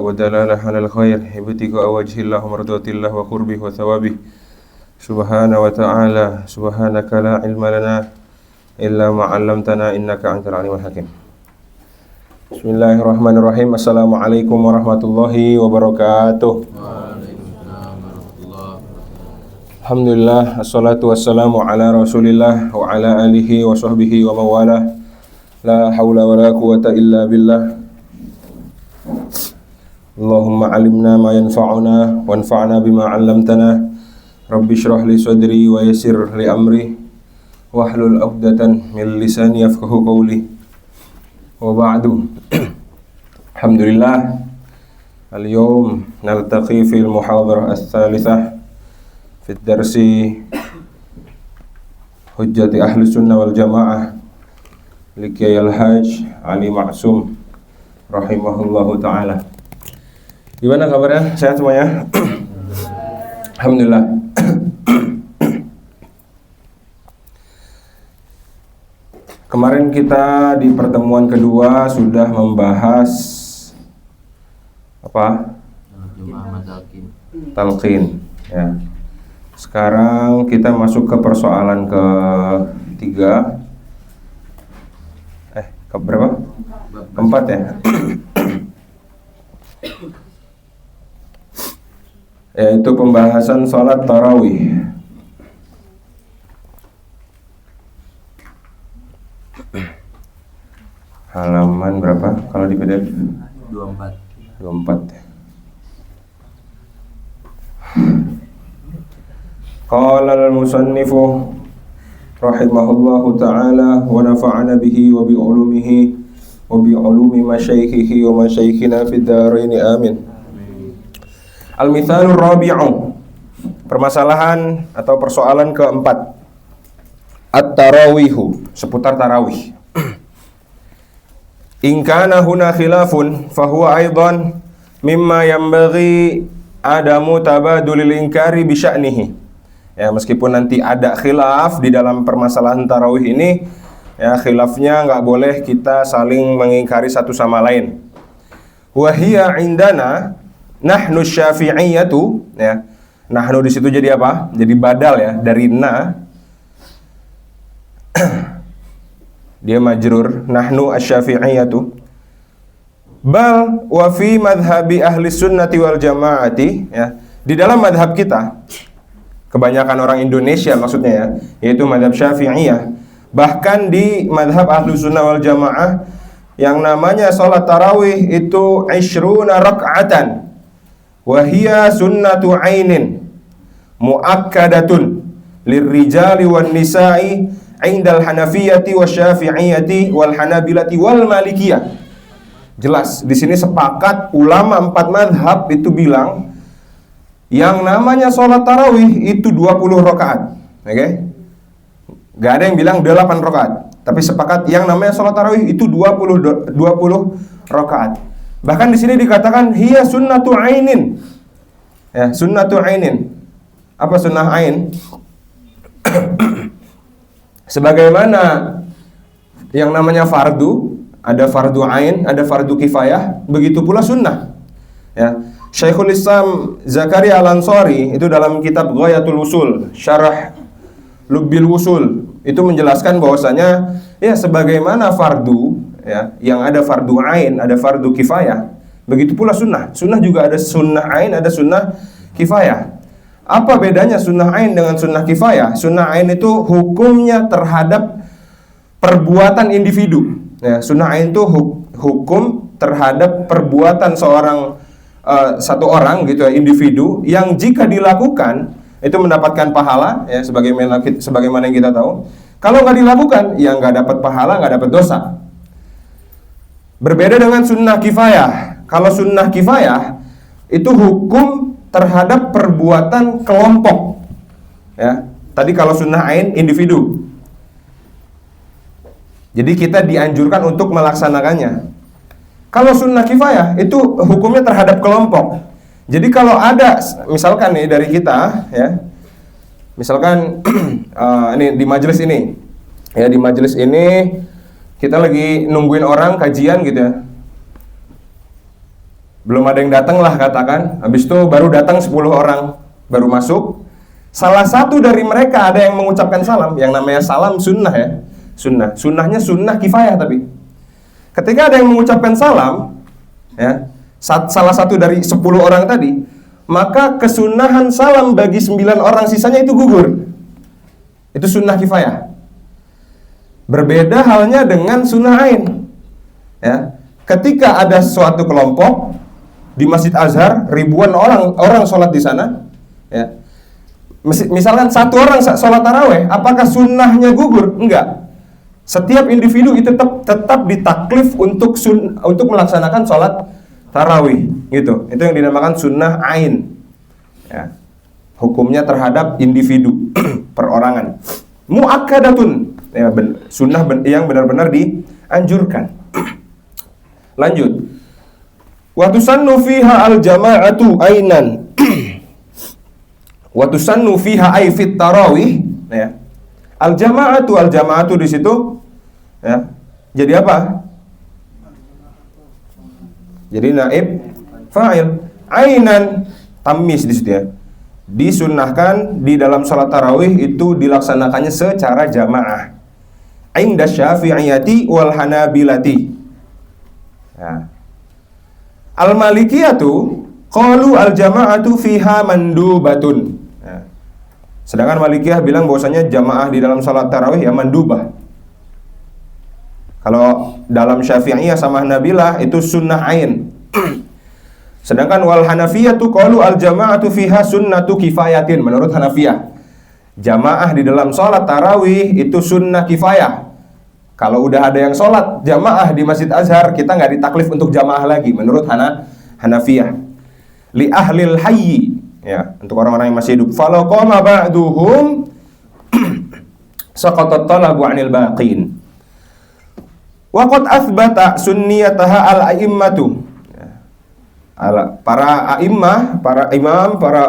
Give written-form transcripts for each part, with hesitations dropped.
ودلالة على الخير ابتغاء وجه الله ومرضات الله وقربه وثوابه سبحانه وتعالى. سبحانك لا علم لنا إلا ما علمتنا إنك أنت العليم الحكيم. Bismillahirrahmanirrahim. Assalamualaikum warahmatullahi wabarakatuh. Alhamdulillah, assalatu wassalamu ala rasulillah wa ala alihi wa sahbihi wa mawalah. La hawla wa la quwata illa billah. Allahumma alimna ma yanfa'una wanfa'na bima 'allamtana. Rabbi shrah li sadri wa yassir li amri wahlul 'uqdatan min lisani yafqahu qawli. Wa ba'du. Alhamdulillah. Al-yawm naltaqi fil muhadarah ats-tsalitsah fi darsi Hujjati Ahli Sunnah wal Jamaah li Kiai Al-Hajj Ali Ma'sum rahimahullahu ta'ala. Gimana kabarnya? Sehat semuanya? Alhamdulillah. Kemarin kita di pertemuan kedua sudah membahas apa? Talqin, ya. Sekarang kita masuk ke persoalan ketiga. Keberapa? Keempat ya. Yaitu pembahasan sholat tarawih. Halaman berapa kalau di PDF? 24. Qala al-musannifu rahimahullahu ta'ala wa nafa'ana bihi wa bi ulumihi wa bi ulumi masyaikhihi wa masyaikhina fid dharain amin. Al-mithalur rabi'u, permasalahan atau persoalan keempat, at-tarawihu, seputar tarawih. In kana huna khilafun fahuwa aidan mimma yanbaghi adamu tabadulil inkari bi sya'nihi. Ya, meskipun nanti ada khilaf di dalam permasalahan tarawih ini, ya khilafnya nggak boleh kita saling mengingkari satu sama lain. Wahia indana nahnu syafi'iyatu, ya. Nahnu di situ jadi apa? Jadi badal ya dari na. Dia majrur, nahnu asy-syafi'iyatu. Bal wa fi madhhabi ahli sunnati wal jamaati, ya. Di dalam madhab kita, kebanyakan orang Indonesia maksudnya ya, yaitu madhab Syafi'iyah. Bahkan di madhab Ahlu Sunnah wal Jamaah yang namanya sholat tarawih itu 20 rak'atan wahia sunnatu ainin muakkadatun lirrijali wan nisa'i indal hanafiyati wasyafi'iyati wal hanabilati wal malikiyah. Jelas di sini sepakat ulama 4 madhab itu bilang yang namanya sholat tarawih itu 20 rakaat, oke? Gak ada yang bilang 8 rakaat, tapi sepakat yang namanya sholat tarawih itu 20 rakaat. Bahkan di sini dikatakan hiya sunnatu ainin, ya sunnatu ainin. Apa sunnah ain? Sebagaimana yang namanya fardu, ada fardu ain, ada fardu kifayah, begitu pula sunnah, ya. Syekhul Islam Zakaria Al-Ansari itu dalam kitab Ghayatul Usul, Syarah Lubbil Usul, itu menjelaskan bahwasanya ya sebagaimana fardu, ya, yang ada fardu ain, ada fardu kifayah, begitu pula sunnah. Sunnah juga ada sunnah ain, ada sunnah kifayah. Apa bedanya sunnah ain dengan sunnah kifayah? Sunnah ain itu hukumnya terhadap perbuatan individu. Ya, sunnah ain itu hukum terhadap perbuatan satu orang gitu ya, individu yang jika dilakukan itu mendapatkan pahala, ya sebagaimana yang kita tahu. Kalau nggak dilakukan ya nggak dapat pahala, nggak dapat dosa. Berbeda dengan sunnah kifayah. Kalau sunnah kifayah itu hukum terhadap perbuatan kelompok, ya. Tadi kalau sunnah ain individu, jadi kita dianjurkan untuk melaksanakannya. Kalau sunnah kifayah itu hukumnya terhadap kelompok. Jadi kalau ada misalkan nih dari kita, ya, misalkan ini di majelis ini, ya di majelis ini kita lagi nungguin orang kajian gitu ya. belum ada yang datang lah katakan. Habis itu baru datang 10 orang, baru masuk. Salah satu dari mereka ada yang mengucapkan salam. Yang namanya salam sunnah ya. Sunnahnya sunnah kifayah tapi. Ketika ada yang mengucapkan salam, ya, salah satu dari 10 orang tadi, maka kesunahan salam bagi 9 orang sisanya itu gugur. Itu sunnah kifayah. Berbeda halnya dengan sunnah ain. Ya. Ketika ada suatu kelompok di Masjid Azhar, ribuan orang sholat di sana, ya. Misalkan satu orang sholat taraweh, apakah sunnahnya gugur? Enggak. Setiap individu itu tetap ditaklif untuk melaksanakan sholat tarawih, gitu. Itu yang dinamakan sunnah ain. Ya. Hukumnya terhadap individu, perorangan. Muakkadatun, ya, sunnah yang benar-benar dianjurkan. Lanjut. Wa tusannu fiha al-jama'atu ainan. Wa tusannu fiha ay fit tarawih, ya. Al-jama'atu di situ, ya. Jadi apa? Jadi naib fa'il. Ainan tamyiz di situ ya. Disunnahkan di dalam salat tarawih itu dilaksanakannya secara jamaah. Inda Syafi'iyati wal Hanabilati. Ya. Al-Malikiyatu qalu al-jama'atu fiha mandubatun. Ya. Sedangkan Malikiyah bilang bahwasanya jamaah di dalam salat tarawih ya mandubah. Kalau dalam Syafi'iyah sama Hanabilah itu sunnah ain. Sedangkan wal Hanafiyatu qalu al jama'atu fiha sunnatu kifayatin. Menurut Hanafiyah, jamaah di dalam salat tarawih itu sunnah kifayah. Kalau udah ada yang salat jamaah di Masjid Azhar, kita nggak ditaklif untuk jamaah lagi menurut Hanafiyah. Li ahlil hayyi, ya, untuk orang-orang yang masih hidup. Falau qama ba'duhum saqatat talabu 'anil baqin. Wa qad athbata sunniyataha al-a'immatu. Para a'immah, para imam, para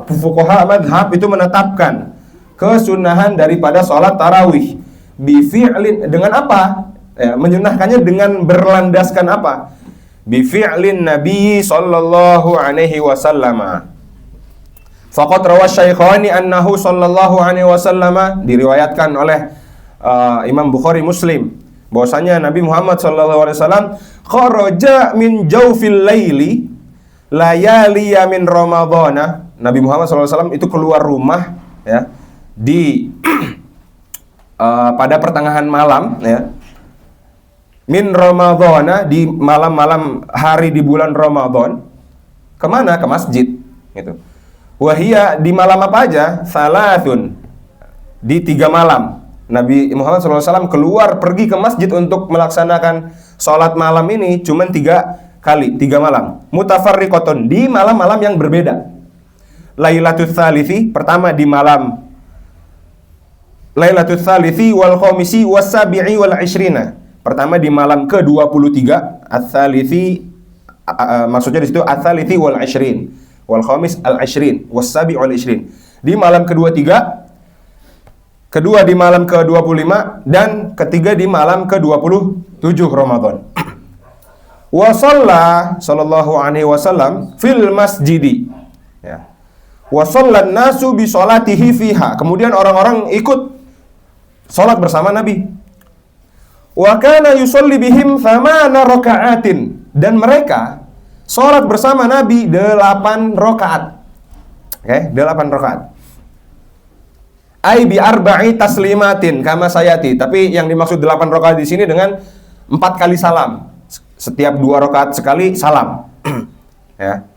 fuqaha madhab itu menetapkan kesunahan daripada sholat tarawih bifi'lin, dengan apa? Ya, menyunahkannya dengan berlandaskan apa? Bifi'lin Nabi sallallahu alaihi wasallam. Faqad rawa Syaikhani annahu sallallahu alaihi wasallam, diriwayatkan oleh Imam Bukhari Muslim bahwasanya Nabi Muhammad SAW kharaja min jawfil laili layaliya min Ramadhana. Nabi Muhammad SAW itu keluar rumah, ya, di pada pertengahan malam, ya, min Ramadhana, di malam-malam hari di bulan Ramadan. Kemana? Ke masjid, gitu. Wahia, di malam apa aja? Salatun, di 3 malam. Nabi Muhammad SAW keluar pergi ke masjid untuk melaksanakan sholat malam ini cuman 3 kali, 3 malam. Mutafarriqatun, di malam-malam yang berbeda. Lailatul Tsalithi, pertama di malam Lailatul Tsalithi wal Khamisi was-sabi'i wal 'ishrina. Pertama di malam ke-23, Ats-Tsalithi, maksudnya di situ Ats-Tsalithi wal 'ishrin, wal Khamis al-'ishrin, was-sabi' wal 'ishrin. Di malam ke-23, kedua di malam ke-25, dan ketiga di malam ke-27 Ramadan. Wa shalla sallallahu alaihi wasallam fil masjidi. Ya. Wa shallan nasu bi sholatihi fiha. Kemudian orang-orang ikut salat bersama Nabi. Wa kana yusalli bihim 8 raka'atin. Dan mereka salat bersama Nabi 8 rakaat. Oke, 8 rakaat. Ai bi arba'i taslimatin kama sayati. Tapi yang dimaksud 8 rakaat di sini dengan 4 kali salam. Setiap 2 rakaat sekali salam. Ya.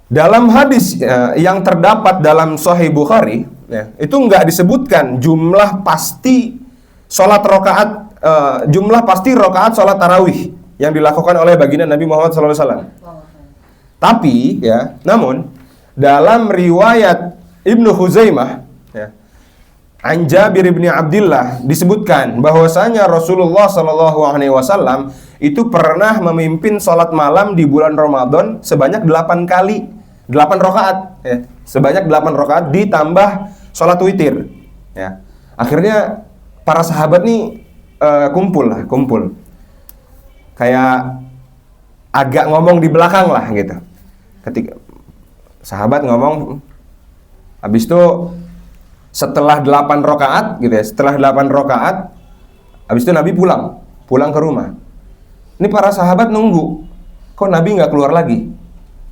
Dalam hadis yang terdapat dalam Sahih Bukhari, ya, itu enggak disebutkan jumlah pasti salat rakaat, jumlah pasti rakaat salat tarawih yang dilakukan oleh baginda Nabi Muhammad SAW. Tapi, ya, namun dalam riwayat Ibnu Huzaimah, ya, an Jabir bin Abdullah disebutkan bahwasanya Rasulullah SAW itu pernah memimpin salat malam di bulan Ramadan sebanyak 8 kali, 8 rakaat, ya, sebanyak 8 rakaat ditambah salat witir, ya. Akhirnya para sahabat nih kumpul. Kayak agak ngomong di belakang lah gitu. Ketika sahabat ngomong, habis itu setelah 8 rakaat gitu ya, setelah 8 rakaat, habis itu Nabi pulang ke rumah. Ini para sahabat nunggu, kok Nabi nggak keluar lagi?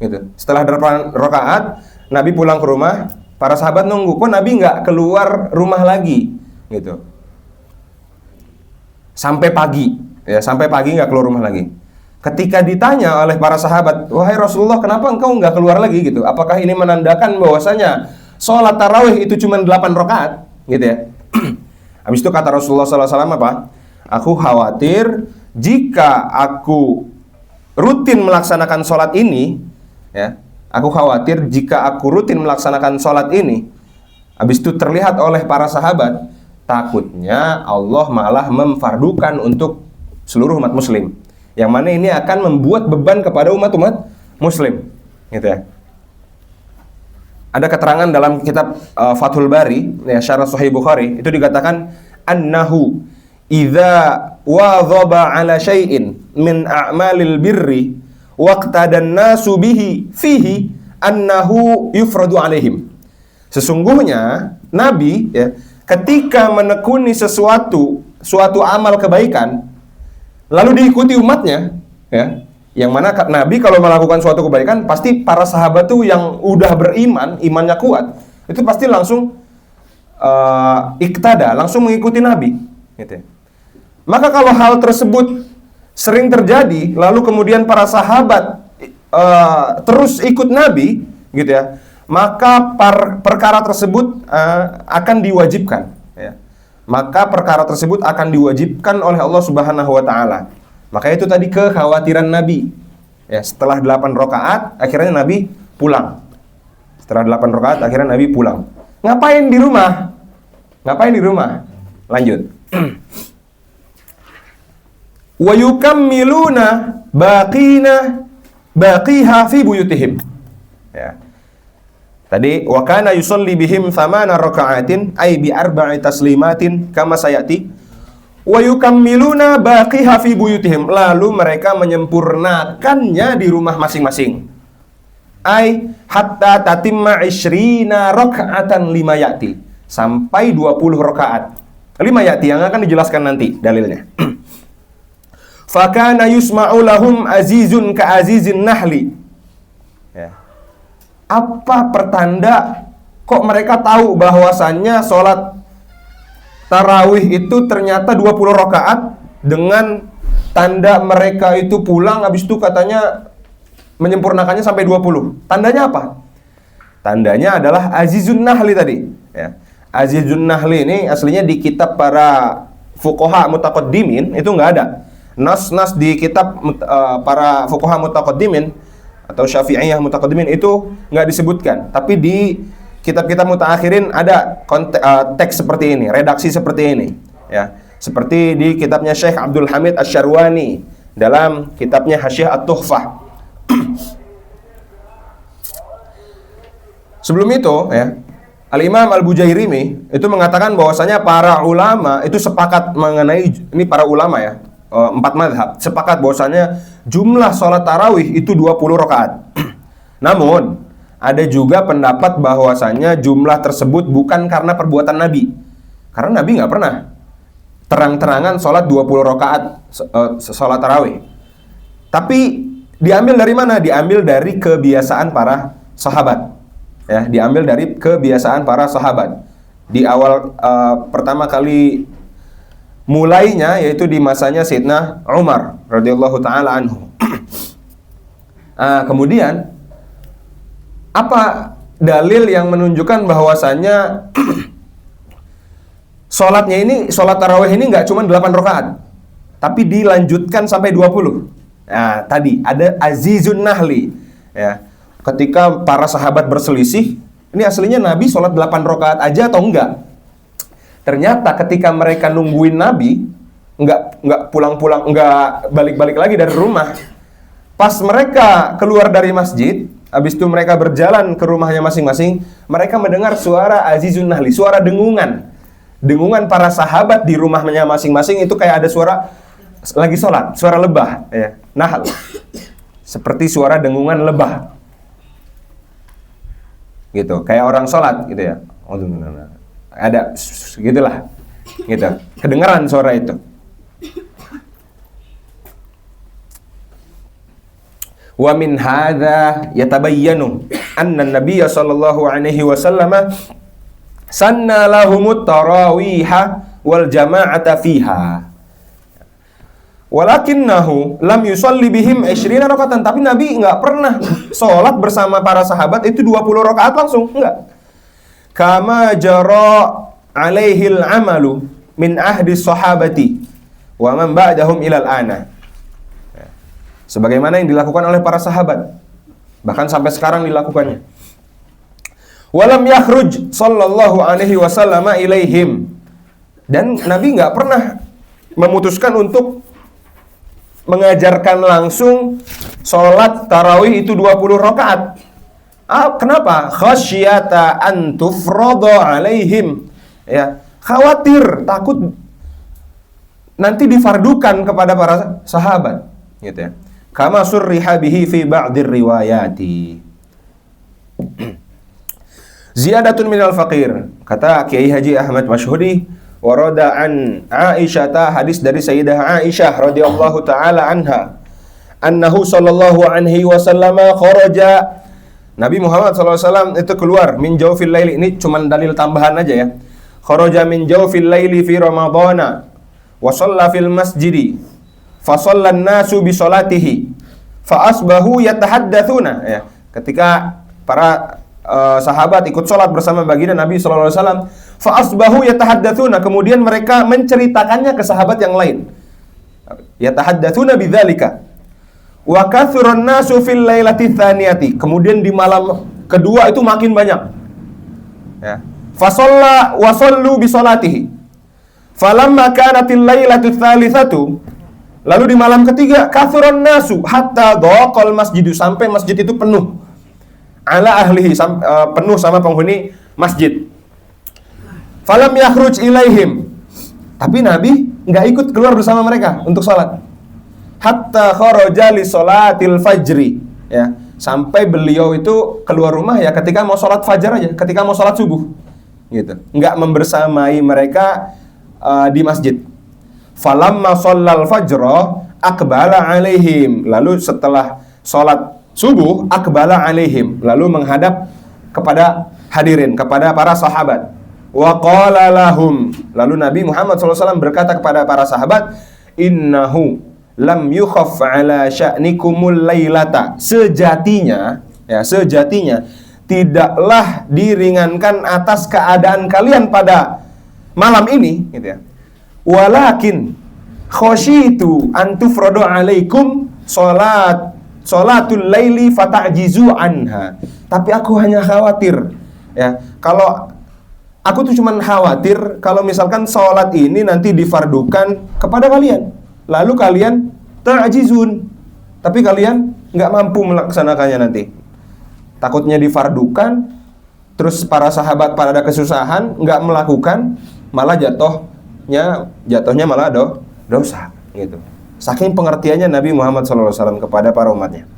Gitu. Setelah 8 rakaat, Nabi pulang ke rumah, para sahabat nunggu, kok Nabi nggak keluar rumah lagi? Gitu. Sampai pagi, ya sampai pagi nggak keluar rumah lagi. Ketika ditanya oleh para sahabat, wahai Rasulullah, kenapa engkau nggak keluar lagi? Gitu. Apakah ini menandakan bahwasanya sholat tarawih itu cuma 8 rakaat, gitu ya? Habis itu kata Rasulullah SAW apa? Aku khawatir jika aku rutin melaksanakan sholat ini, ya, aku khawatir jika aku rutin melaksanakan sholat ini, habis itu terlihat oleh para sahabat, takutnya Allah malah memfardukan untuk seluruh umat muslim, yang mana ini akan membuat beban kepada umat-umat muslim, gitu ya. Ada keterangan dalam kitab Fathul Bari, ya, Syarah Sahih Bukhari, itu dikatakan annahu idza wadhaba ala syai'in min a'malil birri waqtadan nasu bihi fihi annahu yufradu alaihim. Sesungguhnya Nabi, ya, ketika menekuni suatu amal kebaikan lalu diikuti umatnya, ya, yang mana Nabi kalau melakukan suatu kebaikan, pasti para sahabat tuh yang udah beriman, imannya kuat, itu pasti langsung iktada, langsung mengikuti Nabi, gitu ya. Maka kalau hal tersebut sering terjadi, lalu kemudian para sahabat terus ikut Nabi, gitu ya, maka perkara tersebut akan diwajibkan, ya. Maka perkara tersebut akan diwajibkan oleh Allah Subhanahu wa Ta'ala. Maka itu tadi kekhawatiran Nabi. Ya, setelah 8 rakaat akhirnya Nabi pulang. Setelah 8 rakaat akhirnya Nabi pulang. Ngapain di rumah? Ngapain di rumah? Lanjut. Wa yukammiluna baqiha fi buyutihim. Ya. Tadi wa kana yusalli bihim 8 raka'atin ay bi 4 taslimatin kama sayati. Wa yukammiluna baqiha fi buyutihim, lalu mereka menyempurnakannya di rumah masing-masing. Ai hatta tatimma 20 raka'atan lima yati, sampai 20 rakaat. Lima yati yang akan dijelaskan nanti dalilnya. Fakana yusma'u lahum azizun ka azizin nahli. Ya. Apa pertanda kok mereka tahu bahwasannya sholat tarawih itu ternyata 20 rakaat dengan tanda mereka itu pulang habis itu katanya menyempurnakannya sampai 20. Tandanya apa? Tandanya adalah Azizun Nahli tadi, ya. Azizun Nahli ini aslinya di kitab para fuqaha mutaqaddimin itu nggak ada. Nas-nas di kitab para fuqaha mutaqaddimin atau Syafi'iyah mutaqaddimin itu nggak disebutkan, tapi di kitab-kitab mutaakhirin ada teks seperti ini, redaksi seperti ini, ya. Seperti di kitabnya Syekh Abdul Hamid Asy-Syarwani dalam kitabnya Hasyiah At-Tuhfah. Sebelum itu, ya, Al-Imam Al-Bujairimi itu mengatakan bahwasanya para ulama itu sepakat mengenai ini, para ulama, ya, 4 mazhab sepakat bahwasanya jumlah sholat tarawih itu 20 rakaat. Namun ada juga pendapat bahwasanya jumlah tersebut bukan karena perbuatan Nabi. Karena Nabi nggak pernah terang-terangan sholat 20 rakaat sholat tarawih. Tapi diambil dari mana? Diambil dari kebiasaan para sahabat. Ya, diambil dari kebiasaan para sahabat. Di awal pertama kali mulainya yaitu di masanya Sayyidina Umar radhiyallahu taala anhu. Kemudian apa dalil yang menunjukkan bahwasannya sholatnya ini, sholat tarawih ini nggak cuma 8 rakaat, tapi dilanjutkan sampai 20. Nah, tadi ada Azizun Nahli, ya. Ketika para sahabat berselisih, ini aslinya Nabi sholat 8 rakaat aja atau enggak? Ternyata ketika mereka nungguin Nabi, nggak pulang-pulang, nggak balik-balik lagi dari rumah. Pas mereka keluar dari masjid, habis itu mereka berjalan ke rumahnya masing-masing, mereka mendengar suara Azizun Nahli, suara dengungan. Dengungan para sahabat di rumahnya masing-masing itu kayak ada suara lagi sholat, suara lebah, ya, nahl. seperti suara dengungan lebah. Gitu, kayak orang sholat gitu ya. Ada gitulah. Gitu. Kedengaran suara itu. Wa min hadza yatabayyanu anna an-nabiy sallallahu alaihi wasallam sanna lahumut tarawiha wal jama'ata fiha. Walakinnahu lam yusalli bihim 20 rakaatan, tapi Nabi enggak pernah sholat bersama para sahabat itu 20 rakaat langsung, enggak. Kama jara alaihil amalu min ahdi sahabati wa man ba'dahum ilal ana. Sebagaimana yang dilakukan oleh para sahabat, bahkan sampai sekarang dilakukannya. Walam yakhruj sallallahu alaihi wasallam ilaihim, dan Nabi enggak pernah memutuskan untuk mengajarkan langsung sholat tarawih itu 20 rakaat. Kenapa? Khasyata an tufrada alaihim. Ya, khawatir, takut nanti difardukan kepada para sahabat, gitu ya. Kama surriha bihi fi ba'dir riwayati. Ziyadatun minal faqir. Kata Kiai Haji Ahmad Masyhudi, warada an Aisyah, hadis dari Sayyidah Aisyah radhiyallahu taala anha, annahu sallallahu alaihi wasallam kharaja, Nabi Muhammad sallallahu alaihi wasallam itu keluar min jawfil laili. Ini cuma dalil tambahan aja ya. Kharaja min jawfil laili fi ramadhana wa shalla fil masjidi fa shallan nasu bi salatihi fa asbahu yatahaddatsuna, ya. Ketika para sahabat ikut sholat bersama baginda Nabi sallallahu alaihi wasallam, fa asbahu yatahaddatsuna, kemudian mereka menceritakannya ke sahabat yang lain. Yatahaddatsuna bidzalika. Wa kathuran nasu fil lailati tsaniyati, kemudian di malam kedua itu makin banyak. Ya. Fa shalla wa shallu bi salatihi. Falamma kanatil lailatu tsalitsatu, lalu di malam ketiga kathuran nasu hatta dhaqal masjidu, sampai masjid itu penuh. Ala ahlihi, penuh sama penghuni masjid. Falam yakhruj ilaihim, tapi Nabi nggak ikut keluar bersama mereka untuk sholat. Hatta kharaja li sholatil fajri, ya, sampai beliau itu keluar rumah ya ketika mau sholat fajar aja, ketika mau sholat subuh, gitu. Nggak membersamai mereka di masjid. Falamma shallal fajra aqbala alaihim, lalu setelah sholat subuh aqbala alaihim, lalu menghadap kepada hadirin, kepada para sahabat. Wa qala lahum, lalu Nabi Muhammad SAW berkata kepada para sahabat, innahu lam yukhaf ala sya'nikumul lailata, sejatinya, ya, sejatinya tidaklah diringankan atas keadaan kalian pada malam ini, gitu ya. Walakin khasyitu an tufradu alaikum sholatul laili fata'jizu anha. Tapi aku hanya khawatir, ya, kalau aku tuh cuman khawatir kalau misalkan sholat ini nanti difardukan kepada kalian, lalu kalian ta'jizun, tapi kalian nggak mampu melaksanakannya nanti. Takutnya difardukan, terus para sahabat pada ada kesusahan, nggak melakukan, malah jatuhnya malah dosa, gitu. Saking pengertiannya Nabi Muhammad SAW kepada para umatnya.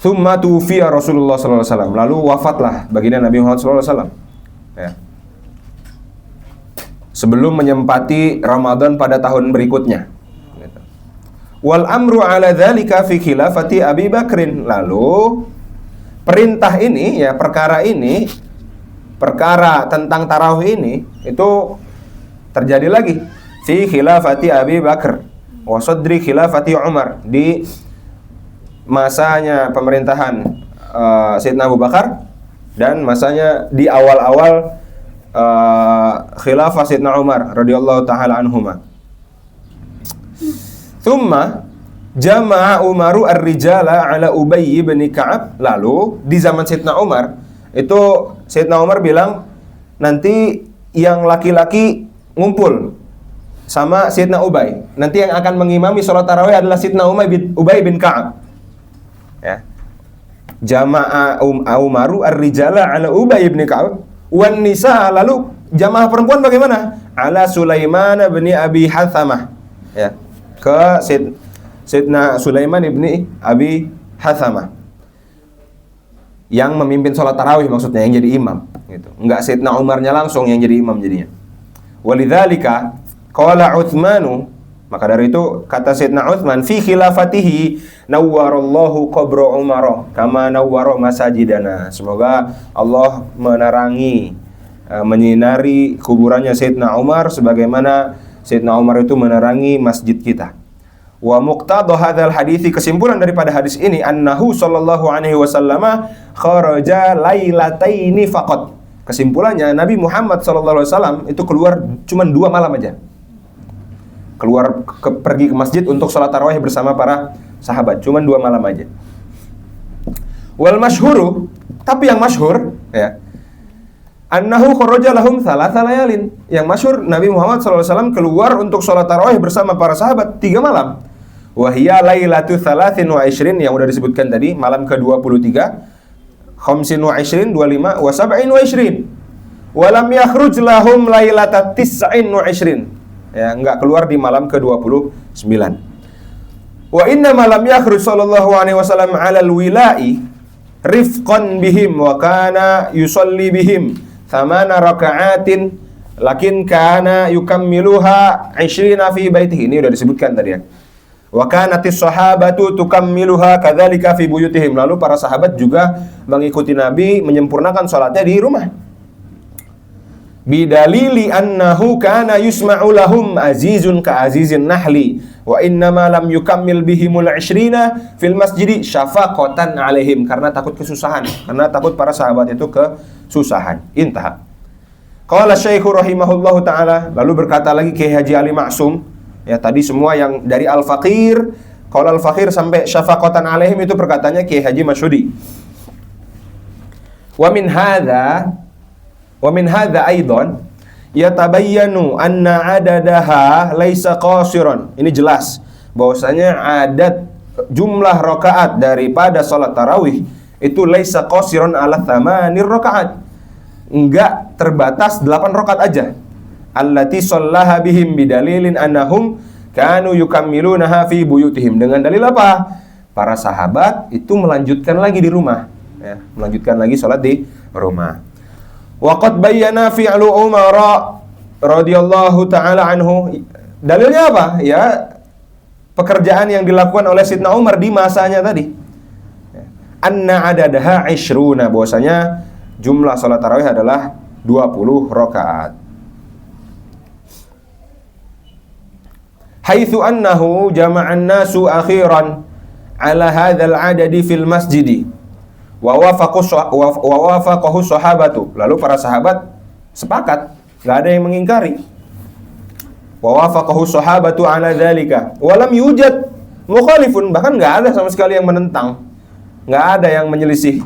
Tsumma tufiya Rasulullah SAW, lalu wafatlah baginda Nabi Muhammad SAW, ya, sebelum menyempati Ramadan pada tahun berikutnya. Wal amru ala dzalika fi khilafati Abi Bakrin, lalu perintah ini, ya, perkara tentang tarawih ini itu terjadi lagi fi khilafati Abi Bakr wa sadri khilafati Umar, di masanya pemerintahan Sayyidina Abu Bakar dan masanya di awal-awal khilafah Sayyidina Umar radhiyallahu taala anhuma. Thumma jama'a Umaru ar-rijala ala Ubay bin Ka'ab, lalu di zaman Sayyidina Umar itu Sayyidina Umar bilang nanti yang laki-laki ngumpul sama Sayyidina Ubay. Nanti yang akan mengimami sholat tarawih adalah Sayyidina Ubay bin Ka'ab. Ya. Jama'a Umaru ar-rijala ala Ubay bin Ka'ab wan nisa, lalu jamaah perempuan bagaimana? Ala Sulaiman bin Abi Hathamah. Ya. Ke Sayyidina Sulaiman ibni Abi Hathamah yang memimpin sholat tarawih, maksudnya yang jadi imam gitu. Enggak Sayyidina Umarnya langsung yang jadi imam jadinya. Walidzalika qala Utsmanu, maka dari itu kata Sayyidina Utsman, fi khilafatihi nawwarallahu qabra Umar kama nawwara masajidana. Semoga Allah menerangi, menyinari kuburannya Sayyidina Umar sebagaimana Sayyidina Umar itu menerangi masjid kita. Wa muqtadha hadzal hadithi, kesimpulan daripada hadis ini, annahu sallallahu alaihi wasallam kharaja lailataini faqat. Kesimpulannya Nabi Muhammad sallallahu alaihi wasallam itu keluar cuma 2 malam aja. Pergi ke masjid untuk sholat tarawih bersama para sahabat, cuma 2 malam aja. Wal masyhuru, tapi yang masyhur ya, annahu kharaja lahum thalatha layalin. Yang masyhur Nabi Muhammad SAW keluar untuk sholat tarawih bersama para sahabat 3 malam. Wahia lailatu 23, yang udah disebutkan tadi, malam ke-23, 25, 25, wa 27. Walam yakhruj lahum lailata 29. Ya, enggak keluar di malam ke-29. Wa inna malam yakhruj sallallahu alaihi wasallam 'alal wila'i rifqan bihim wa kana yusalli bihim 8 raka'atin lakin kana yukammiluha 20 fi baitihi. Ini udah disebutkan tadi ya. Wa kanatis sahabatu tukammiluha kadzalika fi buyutihim. Lalu para sahabat juga mengikuti Nabi menyempurnakan salatnya di rumah. Bidalili annahu kana yusma'u lahum azizun ka azizin nahli wa innama lam yukammil bihimul 20 fil masjidi syafaqatan alaihim, karena takut kesusahan, karena takut para sahabat itu kesusahan. Intah. Qala Syekh rahimahullahu taala, lalu berkata lagi Kiai Haji Ali Maksum, ya tadi semua yang dari Al-Faqir, qala Al-Faqir sampai syafaqatan alaihim itu perkataannya Kiai Haji Masyudi. Wa min hadza aidan yatabayyanu anna adadaha laisa qasiran. Ini jelas bahwasanya adat jumlah rakaat daripada salat tarawih itu laisa qasiran ala 8 rakaat. Enggak terbatas 8 rakaat aja. Allati shallaha bihim bidalilin annahum kanu yukammilunaha fi buyutihim. Dengan dalil apa? Para sahabat itu melanjutkan lagi di rumah, ya, melanjutkan lagi salat di rumah. Waqad bayyana fi'lu Umar radhiyallahu taala anhu. Dalilnya apa? Ya, pekerjaan yang dilakukan oleh Sayyidina Umar di masanya tadi. Anna adadaha 20, bahwasanya jumlah salat tarawih adalah 20 rakaat. Haitsu annahu jama'an nasu akhiran ala hadzal adadi fil masjidi. Wa wafaqahu sahabatu. Lalu para sahabat sepakat, enggak ada yang mengingkari. Wa wafaqahu sahabatu ala dzalika. Wa lam yujad mukhalifun, bahkan enggak ada sama sekali yang menentang. Enggak ada yang menyelisih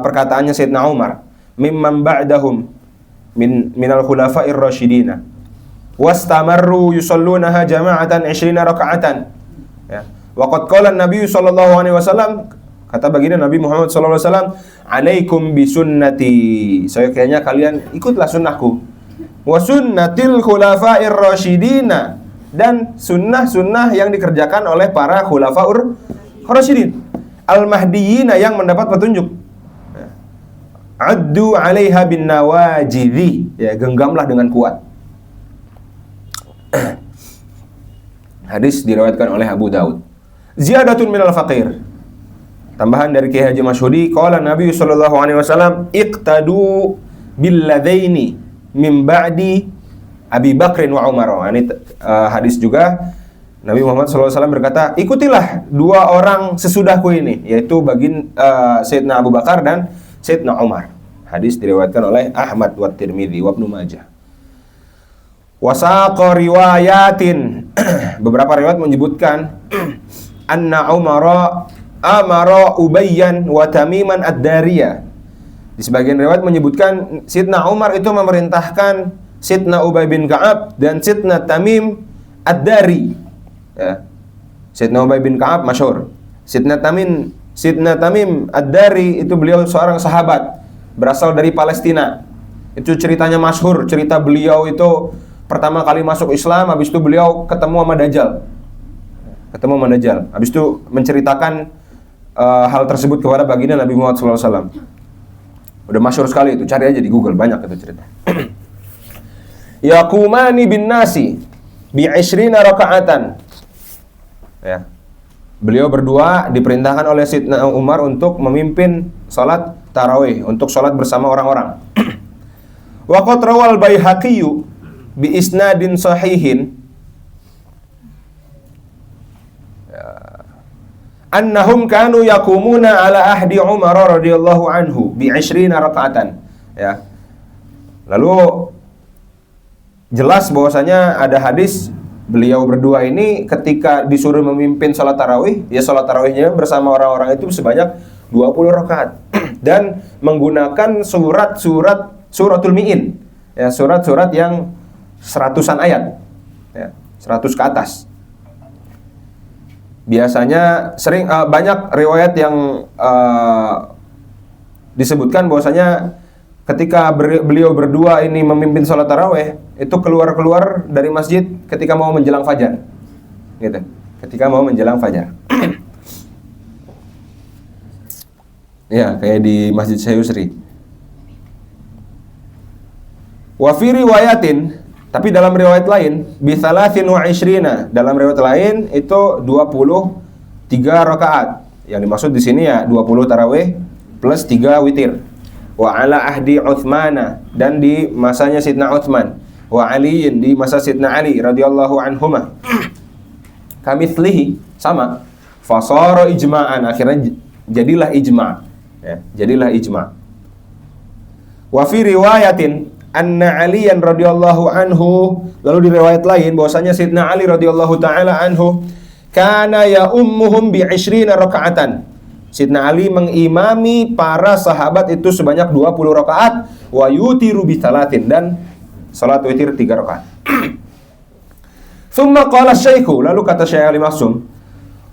perkataannya Sayyidina Umar. Mimman ba'dahum minal khulafa'ir rasyidina. Wastamarru yusallunaha jama'atan 20 raka'atan. Ya. Wa qad qala an-nabiy sallallahu alaihi wasallam, kata baginda Nabi Muhammad sallallahu alaihi wasallam, "Alaikum bisunnati." Saya kayaknya kalian ikutlah sunnahku. Wa sunnatil khulafa'ir rasyidina, dan sunnah-sunnah yang dikerjakan oleh para khulafaur rasyidin al-mahdiyina, yang mendapat petunjuk. Addu 'alaiha bin nawajidhi, ya, genggamlah dengan kuat. Hadis diriwayatkan oleh Abu Daud. Ziyadatun minal faqir. Tambahan dari Kiai Haji Masyhudi, qala Nabi sallallahu alaihi wasallam, iqtadu bil ladaini min ba'di Abi Bakrin wa Umar. Ini hadis juga Nabi Muhammad sallallahu alaihi wasallam berkata, ikutilah 2 orang sesudahku ini, yaitu Sayyidina Abu Bakar dan Sayyidina Umar. Hadis diriwayatkan oleh Ahmad wa Tirmidzi wa Ibnu Majah. Wasaqa riwayatin, beberapa riwayat menyebutkan anna Umara amara Ubayyan wa Tamiman ad-Dariyah. Di sebagian riwayat menyebutkan Sayyidina Umar itu memerintahkan Sayyidina Ubay bin Ka'ab dan Sayyidina Tamim ad-Dari. Ya. Sayyidina Ubay bin Ka'ab masyhur. Sayyidina Tamim ad-Dari itu beliau seorang sahabat berasal dari Palestina. Itu ceritanya masyhur, cerita beliau itu pertama kali masuk Islam, habis itu beliau ketemu sama Dajjal. ketemu sama Dajjal. Habis itu menceritakan hal tersebut kepada baginda Nabi Muhammad SAW. Udah masyhur sekali itu, cari aja di Google, banyak itu cerita. Yaqumani bin nasi bi 20 rakaatan. Ya. Beliau berdua diperintahkan oleh Sayyidina Umar untuk memimpin salat tarawih, untuk salat bersama orang-orang. Wa qad rawal Baihaqi bi isnadin sahihin annahum kanu yaqumuna ala ahdi Umar radhiyallahu anhu bi 20 rakaatan. Ya. Lalu jelas bahwasanya ada hadis beliau berdua ini ketika disuruh memimpin salat tarawih, ya salat tarawihnya bersama orang-orang itu sebanyak 20 rakaat dan menggunakan suratul mi'in, ya surat-surat yang seratusan ayat, ya 100 ke atas. Biasanya sering banyak riwayat yang disebutkan bahwasanya ketika beliau berdua ini memimpin salat tarawih, itu keluar dari masjid ketika mau menjelang fajar, gitu. Ketika mau menjelang fajar. Ya, kayak di Masjid Syekh Yusri. Wa fi riwayatin, tapi dalam riwayat lain, bi 23, dalam riwayat lain itu 23 rakaat. Yang dimaksud di sini ya 20 tarawih plus 3 witir. Wa ala ahdi Utsmana, dan di masanya Sayyidina Utsman, wa Aliin, di masa Sayyidina Ali radhiyallahu anhuma. Kamitslihi, sama. Fasara ijma'an, akhirnya jadilah ijma', ya, jadilah ijma'. Wa fi riwayatin anna Aliyan radhiyallahu anhu, lalu di riwayat lain bahwasanya Sayyidina Ali radhiyallahu taala anhu kana ya ummuhum bi 20 rakaatan. Sayyidina Ali mengimami para sahabat itu sebanyak 20 rakaat, wa yutiru bi 3, dan salat witir 3 rakaat. Tsumma qala syaikhu, lalu kata Syekh Ali Maksum,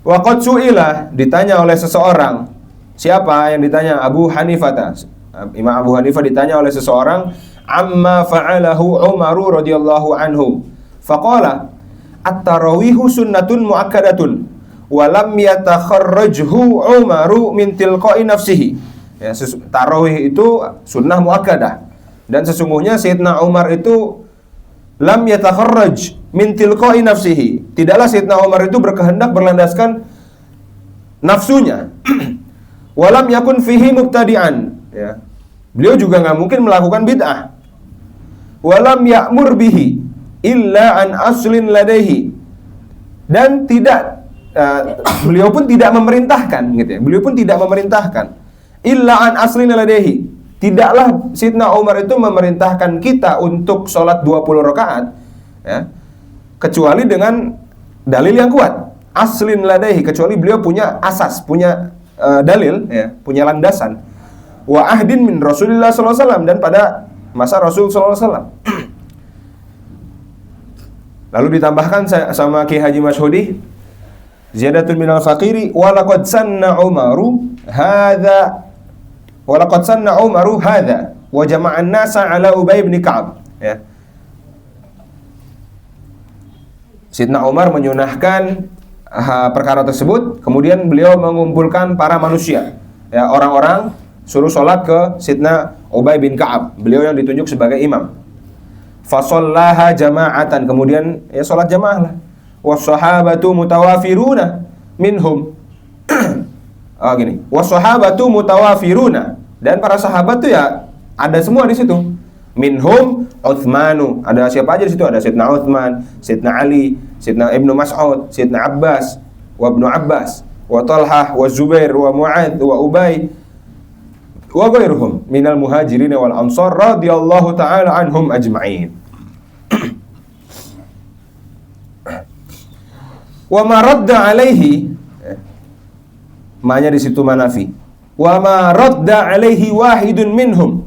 wa qad su'ila, ditanya oleh seseorang. Siapa yang ditanya? Abu Hanifah. Imam Abu Hanifah ditanya oleh seseorang, amma fa'alahu Umaru radhiyallahu anhu. Faqala at-tarawihu sunnatun muakkadatun walam yatakharrajhu Umaru min tilqa'i nafsihi. Ya, tarawih itu sunnah muakkadah, dan sesungguhnya Sayyidina Umar itu lam yatakharraj min tilqa'i nafsihi. Tidaklah Sayyidina Umar itu berkehendak berlandaskan nafsunya. Walam yakun fihi mubtadi'an. Ya. Beliau juga nggak mungkin melakukan bid'ah. Walam ya'mur bihi illa an aslin ladaihi. Dan tidak beliau pun tidak memerintahkan, gitu ya. Beliau pun tidak memerintahkan illa an aslin ladaihi. Tidaklah Sayyidina Umar itu memerintahkan kita untuk sholat 20 rakaat, ya, kecuali dengan dalil yang kuat. Aslin ladaihi, kecuali beliau punya asas, punya dalil, ya, punya landasan. Wa ahdin min Rasulillah sallallahu alaihi wasallam, dan pada masa Rasul sallallahu alaihi wasallam. Lalu ditambahkan sama Ki Haji Masyhudi, ziyadatun minal faqiri wa laqad sanna Umaru hadza wa laqad sanna Umaru hadza wa jama'an nasa ala Ubay bin Ka'ab, ya. Sayyidina Umar menyunahkan perkara tersebut, kemudian beliau mengumpulkan para manusia, ya, orang-orang, suruh sholat ke Sayyidina Ubay bin Ka'ab, beliau yang ditunjuk sebagai imam. Fasallaha jama'atan, kemudian ya sholat jamaah lah. Wassahabatu mutawafiruna minhum. Wassahabatu mutawafiruna, dan para sahabat tuh ya ada semua di situ. Minhum Utsmanu, ada siapa aja di situ? Ada Sayyidina Utsman, Sayyidina Ali, Sayyidina Ibnu Mas'ud, Sayyidina Abbas, wa Ibnu Abbas, wa Talhah, wa Zubair, wa Mu'adz, wa Ubay, wa ghairuhum minal muhajirin wal ansar radhiyallahu ta'ala anhum ajma'in. Wa ma radda alaihi, manya di situ manafi. Wa ma radda alaihi wahidun minhum,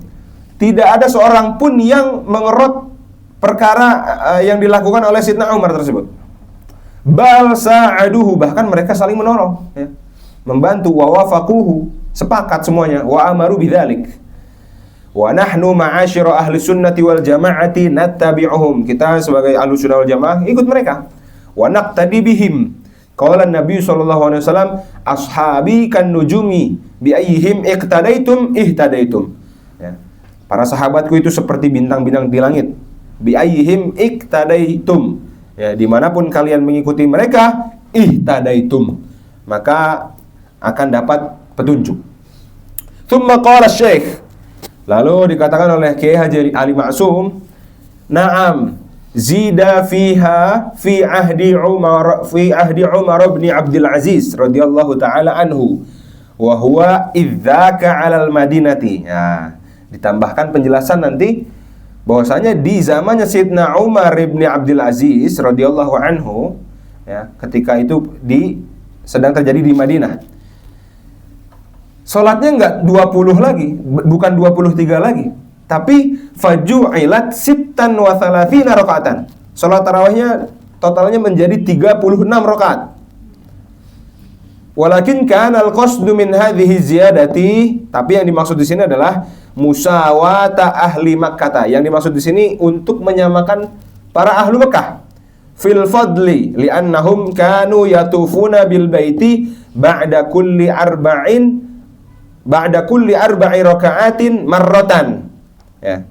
tidak ada seorang pun yang mengerot perkara yang dilakukan oleh Sayyidina Umar tersebut. Bal sa'aduhu, bahkan mereka saling menolong, ya, membantu. Wa wafaquhu, sepakat semuanya. Wa amaru bidzalik. Wa nahnu ma'asyira ahli sunnati wal jama'ati nattabi'uhum, kita sebagai ahli sunnah wal jamaah ikut mereka. Wa naqtadi bihim, Qala Nabi sallallahu alaihi wasallam, ashabi kan nujumi bi ayyihim iqtadaitum ihtadaitum. Ya. Para sahabatku itu seperti bintang-bintang di langit. Bi ayyihim iqtadaitum. Ya, dimanapun kalian mengikuti mereka, ihtadaitum, maka akan dapat petunjuk. Tsumma qala Syekh, lalu dikatakan oleh Kiai Haji Ali Ma'sum, na'am zida fiha fi ahdi Umar bin Abdul Aziz radhiyallahu taala anhu wa huwa idzaka 'alal madinati. Ya, ditambahkan penjelasan nanti bahwasanya di zamannya Sayyidina Umar bin Abdul Aziz radhiyallahu anhu, ya, ketika itu sedang terjadi di Madinah. Salatnya enggak 20 lagi, bukan 23 lagi, tapi faju'ilat sittan wa thalathina rakaatan. Salat tarawihnya totalnya menjadi 36 rakaat. Walakin kana al-qasdu min hadhihi ziyadati, tapi yang dimaksud di sini adalah musawata ahli Makkah. Yang dimaksud di sini untuk menyamakan para ahlu Mekah fil fadli li'annahum kanu yatufuna bil baiti ba'da kulli arba'i raka'atin marratan. Ya.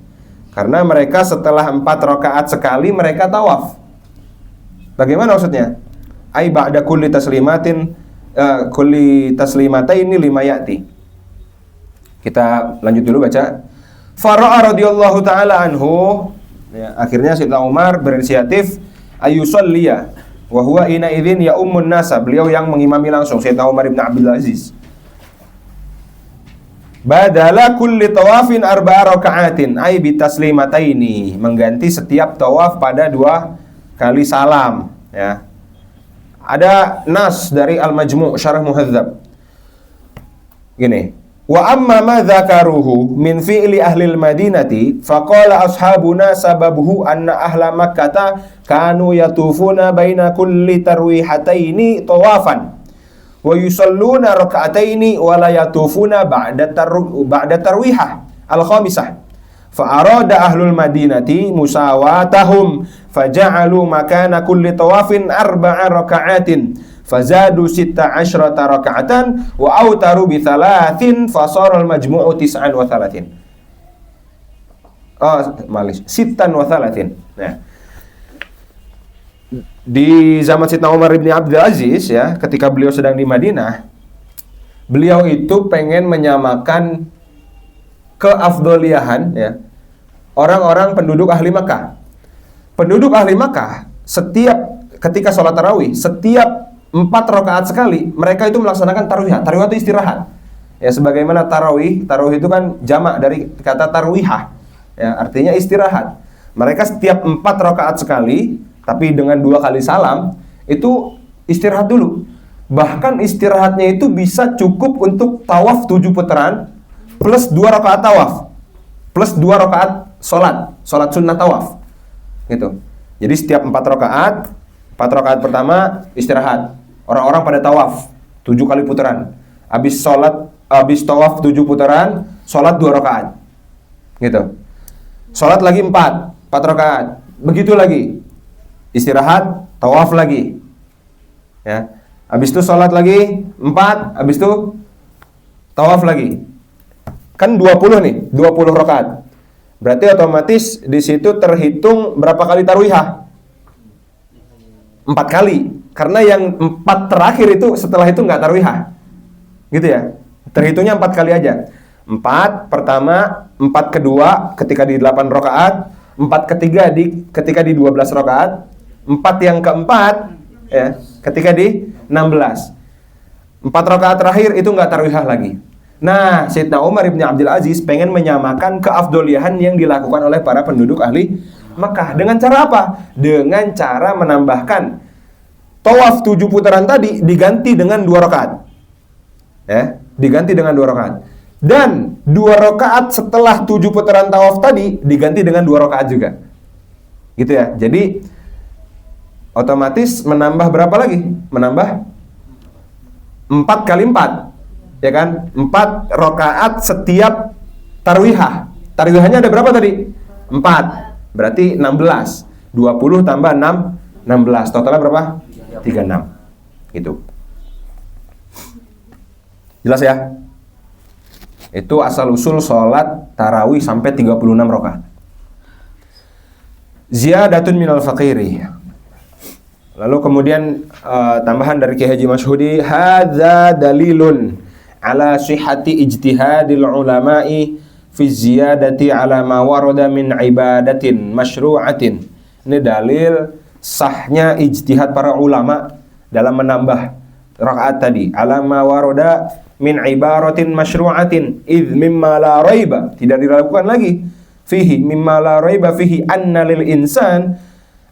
Karena mereka setelah 4 rakaat sekali mereka tawaf. Bagaimana maksudnya? Ai ba'da kulli taslimataini lima ya'ti. Kita lanjut dulu baca. Fara'a radhiyallahu taala anhu, ya, akhirnya Sayyidina Umar berinisiatif ayusalliya wa huwa ina idzin ya ummun nasa, beliau yang mengimami langsung Sayyidina Umar bin Abdul Aziz. Badala kulli tawafin arba'a raka'atin ay bi taslimataini, mengganti setiap tawaf pada 2 kali salam, ya. Ada nas dari Al-Majmu' Syarah Muhadzab. Gini, wa amma ma dzakaruhu min fi'li ahli al-Madinati faqala ashabuna sababuhu anna ahla Makkah kanu yatufuna baina kulli tarwihataini tawafan wa yusalluna raka'ataini wa la yatufuna ba'da tarwihah al-khamisah. Fa arada ahlul Madinati musawatahum faja'alu makana kulli tawafin 4 raka'atin fazadu 16 raka'atan wa autaru bi 3 fasara al-majmu'u 39. Malis 36. Nah, di zaman Sayyidina Umar bin Abdul Aziz, ya, ketika beliau sedang di Madinah, beliau itu pengen menyamakan keafdoliahan, ya, orang-orang penduduk ahli Makkah. Penduduk ahli Makkah ketika sholat tarawih, setiap 4 rakaat sekali mereka itu melaksanakan tarwihah. Tarwihah itu istirahat. Ya, sebagaimana tarawih itu kan jamak dari kata tarwihah. Ya, artinya istirahat. Mereka setiap 4 rakaat sekali, tapi dengan 2 kali salam, itu istirahat dulu. Bahkan istirahatnya itu bisa cukup untuk tawaf 7 putaran plus 2 rakaat tawaf plus 2 rakaat sholat sunnah tawaf, gitu. Jadi setiap 4 rakaat pertama istirahat, orang-orang pada tawaf 7 kali putaran, habis tawaf 7 putaran, sholat 2 rakaat, gitu. Sholat lagi 4 rakaat, begitu lagi, istirahat, tawaf lagi, ya. Habis itu sholat lagi 4, habis itu tawaf lagi. Kan 20 nih, 20 rakaat. Berarti otomatis di situ terhitung berapa kali tarwihah? 4 kali. Karena yang 4 terakhir itu setelah itu nggak tarwihah. Gitu ya. Terhitungnya 4 kali aja. 4 pertama, 4 kedua ketika di 8 rakaat, 4 ketiga ketika di 12 rakaat, 4 yang keempat, ya, ketika di 16. 4 rakaat terakhir itu nggak tarwihah lagi. Nah, Sayyidina Umar bin Abdul Aziz pengen menyamakan keafdoliahan yang dilakukan oleh para penduduk ahli Mekah. Dengan cara apa? Dengan cara menambahkan tawaf 7 putaran tadi diganti dengan 2 rakaat. Ya, diganti dengan 2 rakaat. Dan 2 rakaat setelah 7 putaran tawaf tadi diganti dengan 2 rakaat juga. Gitu ya. Jadi otomatis menambah berapa lagi? Menambah 4 kali 4. Ya kan? 4 rakaat setiap tarwihah. Tarwihahnya ada berapa tadi? 4. Berarti 16. 20 tambah 6, 16. Totalnya berapa? 36. Gitu. Jelas ya? Itu asal usul sholat tarawih sampai 36 rakaat. Ziyadatun minal faqiri. Lalu kemudian tambahan dari Kiai Haji Masyhudi, hadza dalilun ala sihhati ijtihadil ulama'i fi ziyadati ala ma warada min ibadatin masyru'atin. Ini dalil sahnya ijtihad para ulama dalam menambah rakaat tadi. Ala ma warada min ibaratin masyru'atin idh mimma la raiba, tidak diragukan lagi, fihi mimma la raiba fihi anna lil insan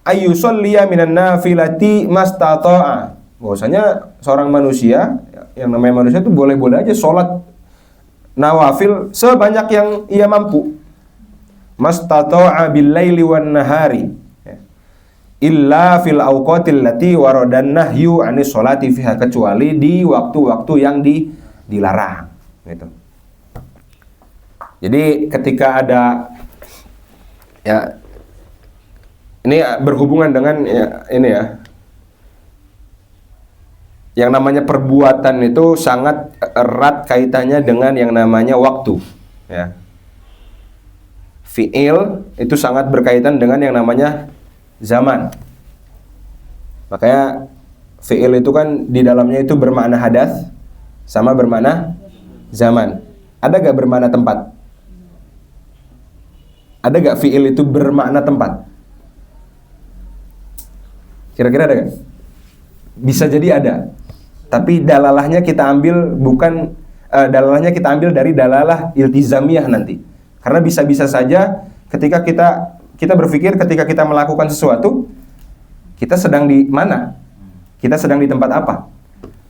ayyusalliya minan nafilati mastata'a. Bahwasanya seorang manusia, yang namanya manusia itu boleh-boleh aja sholat nawafil sebanyak yang ia mampu. Mastata'a bil laili wan nahari, illa fil awqatil lati waradan nahyu anis sholati fiha, kecuali di waktu-waktu yang dilarang gitu. Jadi ketika ada, ya ini berhubungan dengan ini ya, yang namanya perbuatan itu sangat erat kaitannya dengan yang namanya waktu ya. Fi'il itu sangat berkaitan dengan yang namanya zaman. Makanya fi'il itu kan di dalamnya itu bermakna hadas sama bermakna zaman. Ada gak bermakna tempat? Ada gak fi'il itu bermakna tempat? Kira-kira ada gak? Bisa jadi ada. Tapi dalalahnya kita ambil bukan dalalahnya kita ambil dari dalalah iltizamiyah nanti. Karena bisa-bisa saja ketika kita berpikir ketika kita melakukan sesuatu, kita sedang di mana? Kita sedang di tempat apa?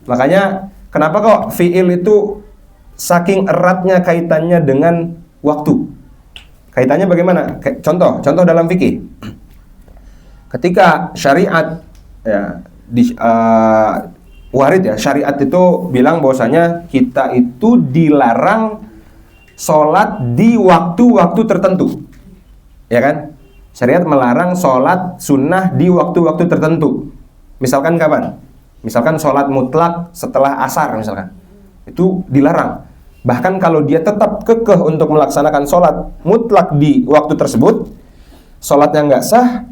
Makanya kenapa kok fi'il itu saking eratnya kaitannya dengan waktu? Kaitannya bagaimana? Contoh dalam fikih. Ketika syariat ya warid ya, syariat itu bilang bahwasanya kita itu dilarang sholat di waktu-waktu tertentu. Ya kan? Syariat melarang sholat sunnah di waktu-waktu tertentu. Misalkan kapan? Misalkan sholat mutlak setelah asar misalkan. Itu dilarang. Bahkan kalau dia tetap kekeh untuk melaksanakan sholat mutlak di waktu tersebut, sholatnya nggak sah,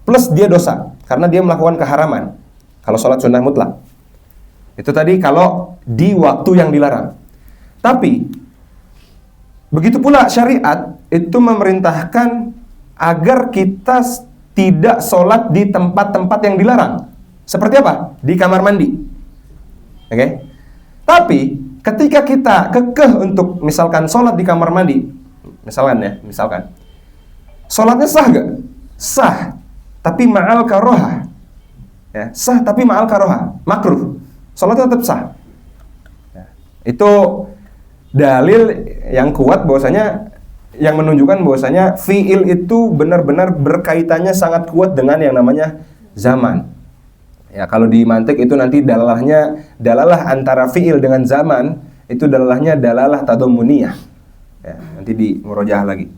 plus dia dosa. Karena dia melakukan keharaman. Kalau sholat sunnah mutlak. Itu tadi kalau di waktu yang dilarang. Tapi, begitu pula syariat itu memerintahkan agar kita tidak sholat di tempat-tempat yang dilarang. Seperti apa? Di kamar mandi. Oke? Tapi ketika kita kekeh untuk misalkan sholat di kamar mandi, misalkan sholatnya sah gak? Sah, tapi ma'al karoha. Ya, sah tapi ma'al karoha, makruh. Sholatnya tetap sah. Ya, itu dalil yang kuat bahwasanya, yang menunjukkan bahwasanya fi'il itu benar-benar berkaitannya sangat kuat dengan yang namanya zaman. Ya, kalau di mantik itu nanti dalalah antara fi'il dengan zaman itu dalalahnya dalalah tadammuniyah. Ya, nanti di murojaah lagi.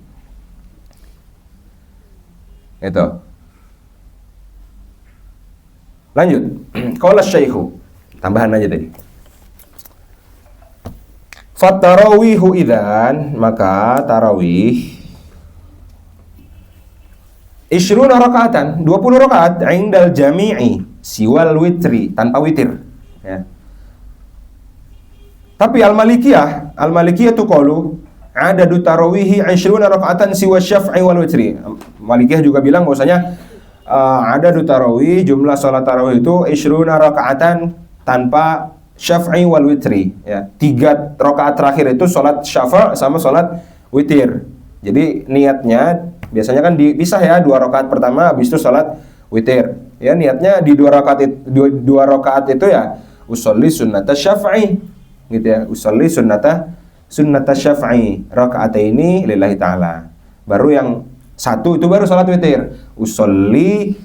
Itu. Lanjut. Qala syaikhu. Tambahan aja tadi. Fatarawihu idzan, maka tarawih 20 rakaatan, 20 rakaat indal jami'i siwal witri, tanpa witir ya. Tapi al-malikiyah tu qalu adadu tarawihi 20 rakaatan siwa syaf'i wal witri. Malikiyah juga bilang bahwasanya adadu tarawih, jumlah salat tarawih itu 20 rakaatan tanpa syaf'i wal witri ya. 3 rakaat terakhir itu salat syafa' sama salat witir. Jadi niatnya biasanya kan dipisah ya, 2 rakaat pertama habis itu salat witir. Ya niatnya di 2 rakaat itu ya usolli sunnata syaf'i gitu ya. Usolli sunnata syaf'i rakaataini lillahi ta'ala. Baru yang satu itu baru salat witir. Usolli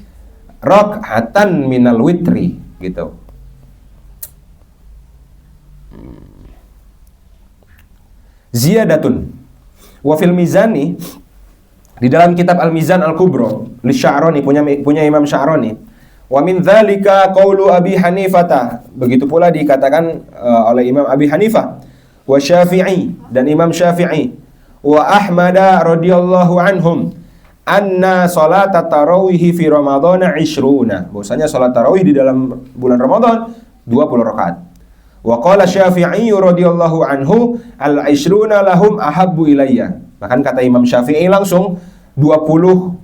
raka'atan minal witri gitu. Ziyadatun wa fil mizani, di dalam kitab Al-Mizan Al-Kubro li Sya'rani, punya Imam Sya'rani, Wa min dzalika qaulu Abi Hanifah. Begitu pula dikatakan oleh Imam Abi Hanifah, wa Syafi'i dan Imam Syafi'i, wa Ahmad radhiyallahu anhum, anna salat tarawih fi Ramadan 20. Bahwasanya salat tarawih di dalam bulan Ramadan 20 rakaat. Wa qala Syafi'i radhiyallahu anhu, al-'ishruna lahum ahabbu ilayya. Bahkan kata Imam Syafi'i langsung 20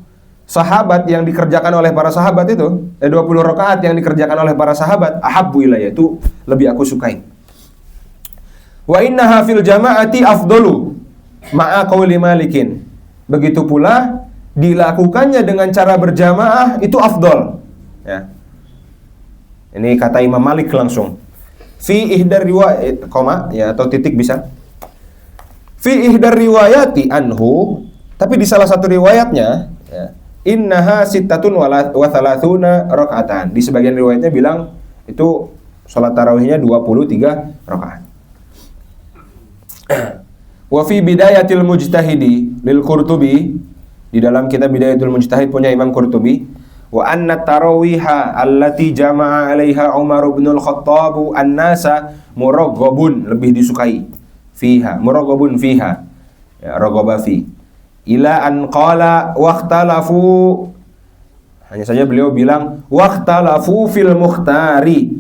sahabat yang dikerjakan oleh para sahabat itu, 20 rakaat yang dikerjakan oleh para sahabat, ahabbu ilayya, itu lebih aku sukai. Wa innaha fil jama'ati afdalu ma'a qauli Malikin. Begitu pula dilakukannya dengan cara berjamaah itu afdal. Ya. Ini kata Imam Malik langsung. Fi ihdar riwayat, koma ya, atau titik bisa. Fi ihdar riwayati anhu, tapi di salah satu riwayatnya, ya, innaha sittatun wa thalathuna rakaatan. Di sebagian riwayatnya bilang itu salat tarawihnya 23 rakaat. Wa fi bidayatil mujtahidi lil Qurtubi, di dalam kitab Bidayatul Mujtahid punya Imam Qurtubi, wa anna tarawiha allati jama'a 'alaiha Umar bin al-Khattab an-nasa muraghhabun, lebih disukai, fiha muraghhabun fiha, ya, raghaba fi, ila an qala waqtalafu, hanya saja beliau bilang waqtalafu fil mukhtari,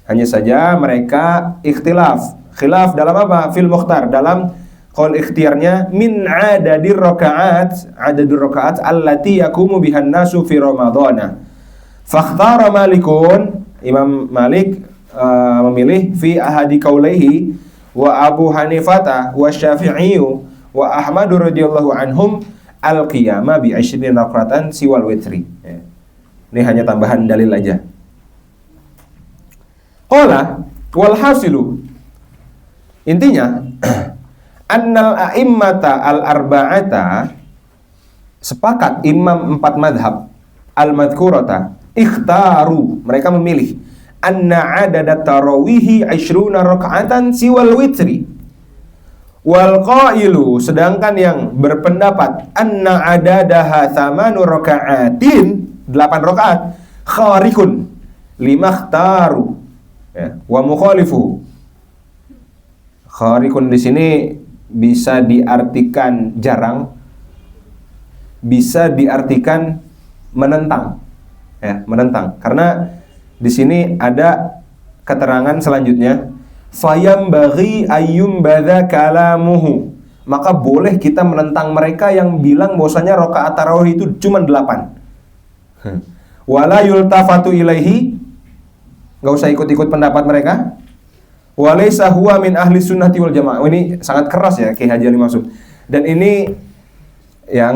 hanya saja mereka ikhtilaf, khilaf dalam apa? Fil mukhtar, dalam qaul ikhtiarnya, min adadir rakaat, adadur rakaat allati yakumu bihan nasu fi ramadhana. Fakhtara Malikun, Imam Malik memilih fi ahadi qaulaihi wa Abu Hanifah wa Syafi'i wa Ahmad radhiyallahu anhum al-qiyama bi 20 rakatan siwal witri. Ya. Ini hanya tambahan dalil aja. Qala wal hasilu, intinya annal a'immata al-arba'ata, sepakat imam 4 madhab al-madhkurata, ikhtaru, mereka memilih, anna adadat tarawihi 20 raka'atan siwal witri. Wal qailu, sedangkan yang berpendapat anna adadaha 8 raka'atin, 8 rakaat, kharikun limakhtaru, ya, wa mukhalifu. Kharikun di sini bisa diartikan jarang, bisa diartikan menentang, ya, menentang. Karena di sini ada keterangan selanjutnya, fayam bagi ayyum badha kalamuhu, maka boleh kita menentang mereka yang bilang bahwasanya rakaat tarawih itu cuma 8. Wala yultafatu ilaihi, enggak usah ikut-ikut pendapat mereka. Walaysa huwa min ahli sunnati wal jamaah. Ini sangat keras ya Ki Haji Ali maksud. Dan ini ya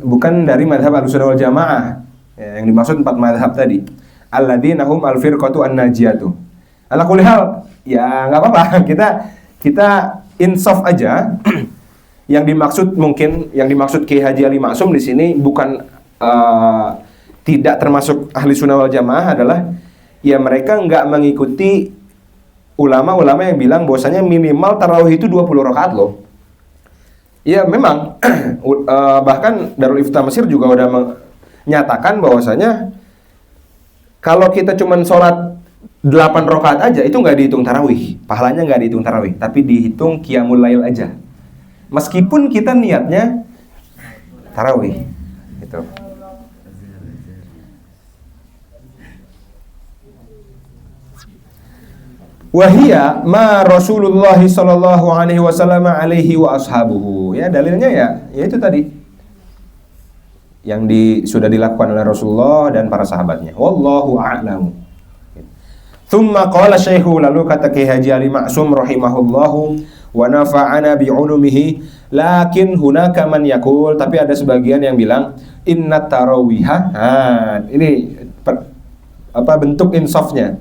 bukan dari madhab Ahlussunnah wal Jamaah. Ya, yang dimaksud 4 madhab tadi. Alladzina hum al-firqatu an-najiyatu. Ala kulli hal, ya enggak apa-apa. Kita insaf aja. Yang dimaksud Ki Haji Ali Maksum di sini bukan tidak termasuk Ahlussunnah wal Jamaah, adalah ya mereka enggak mengikuti ulama-ulama yang bilang bahwasanya minimal tarawih itu 20 rakaat loh. Ya memang bahkan Darul Iftah Mesir juga udah menyatakan bahwasanya kalau kita cuman sholat 8 rakaat aja itu nggak dihitung tarawih, pahalanya nggak dihitung tarawih, tapi dihitung qiyamul lail aja. Meskipun kita niatnya tarawih, gitu. Wahia ma Rasulullah sallallahu alaihi wasallam alaihi wa ashabuhu. Ya dalilnya ya itu tadi yang sudah dilakukan oleh Rasulullah dan para sahabatnya. Wallahu a'lam. Thumma qala Syekhu, lalu kata Ki Haji Ali Maksum rahimahullahu wa nafa'ana bi'ulumihi, lakin hunaka man yaqul, tapi ada sebagian yang bilang inna tarawiha. Ini bentuk insafnya.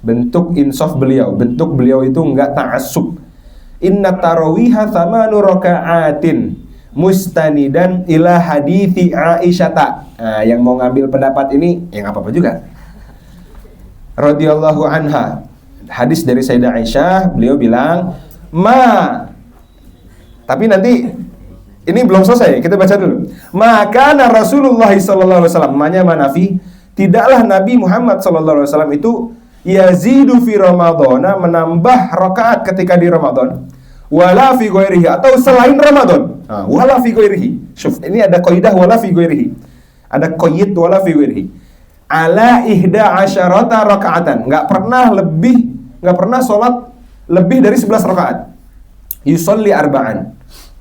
Bentuk insaf beliau, bentuk beliau itu enggak ta'assub. Inna tarawiha 8 raka'atin mustanidan ila hadithi Aisyata. Yang mau ngambil pendapat ini yang apa-apa juga, radhiyallahu anha, hadis dari Sayyidah Aisyah, beliau bilang tapi nanti ini belum selesai, kita baca dulu. Maka Rasulullah sallallahu alaihi wasallam, manafi tidaklah Nabi Muhammad SAW itu yazidu fi Ramadhana, menambah rakaat ketika di Ramadan, wala fi ghairihi, atau selain Ramadan. Wala fi ghairihi. Syuf, ini ada kaidah wala fi ghairihi. Ada qaid wala fi ghairihi. Ala ihda asyarata rakaatan. Enggak pernah sholat lebih dari 11 rakaat. Yusolli arba'an.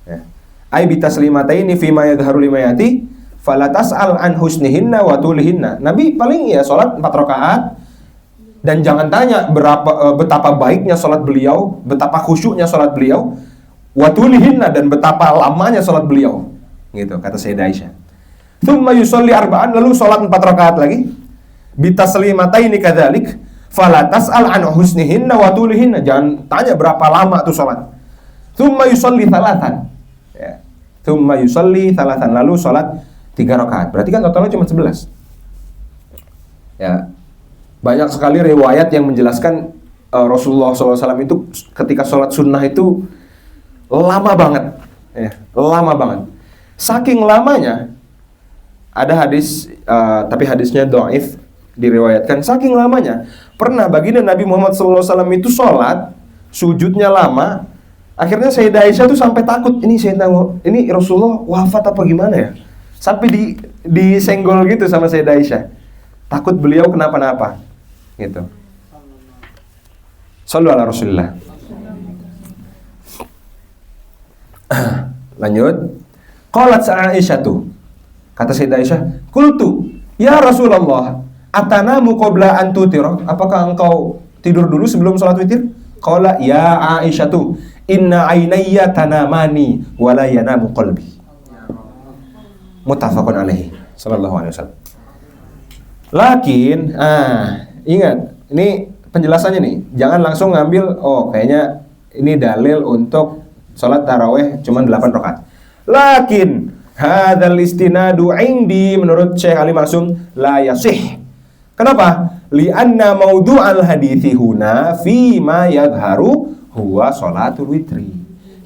Ya. Ai bi taslimataini fi ma yadhharu limayati fala tas'al an husnihinna wa tulihinna. Nabi paling ya sholat 4 rakaat. Dan jangan tanya betapa baiknya sholat beliau, betapa khusyuknya sholat beliau, watulihinna, dan betapa lamanya sholat beliau. Gitu kata Sayyidah Aisyah. Tsumma yusolli arba'an, lalu sholat 4 rakaat lagi. Bitaslimataini kadzalik, fala tas'al an husnihinna watulihinna. Jangan tanya berapa lama tuh sholat. Tsumma yusolli thalathan. Ya. Tsumma yusolli thalathan, lalu sholat 3 rakaat. Berarti kan totalnya cuma 11. Ya. Banyak sekali riwayat yang menjelaskan Rasulullah SAW itu ketika sholat sunnah itu lama banget, ya, lama banget. Saking lamanya, ada hadis, tapi hadisnya dhaif, diriwayatkan. Saking lamanya, pernah baginda Nabi Muhammad SAW itu sholat, sujudnya lama. Akhirnya Sayyidah Aisyah tuh sampai takut, ini Rasulullah wafat apa gimana ya? Sampai disenggol gitu sama Sayyidah Aisyah. Takut beliau kenapa-napa. Gitu. Shallu ala Rasulillah. Lanjut. Qalat Aisyah tuh. Kata Sayyidah Aisyah, "Qultu, ya Rasulullah, atanamu qabla an tutira?" Apakah engkau tidur dulu sebelum salat witir? Qala, "Ya Aisyah tuh, inna ainayya tanamani wa la yanamu qalbi." Muttafaqun alaihi sallallahu alaihi wasallam. Lakin, ingat, ini penjelasannya nih. Jangan langsung ngambil, kayaknya ini dalil untuk sholat taraweh cuma 8 rakaat. Lakin, hadzal istinadu indi, menurut Syekh Ali Maksum, la yasih. Kenapa? Lianna mawdu'al hadithi huna fima yadharu huwa sholatul witri.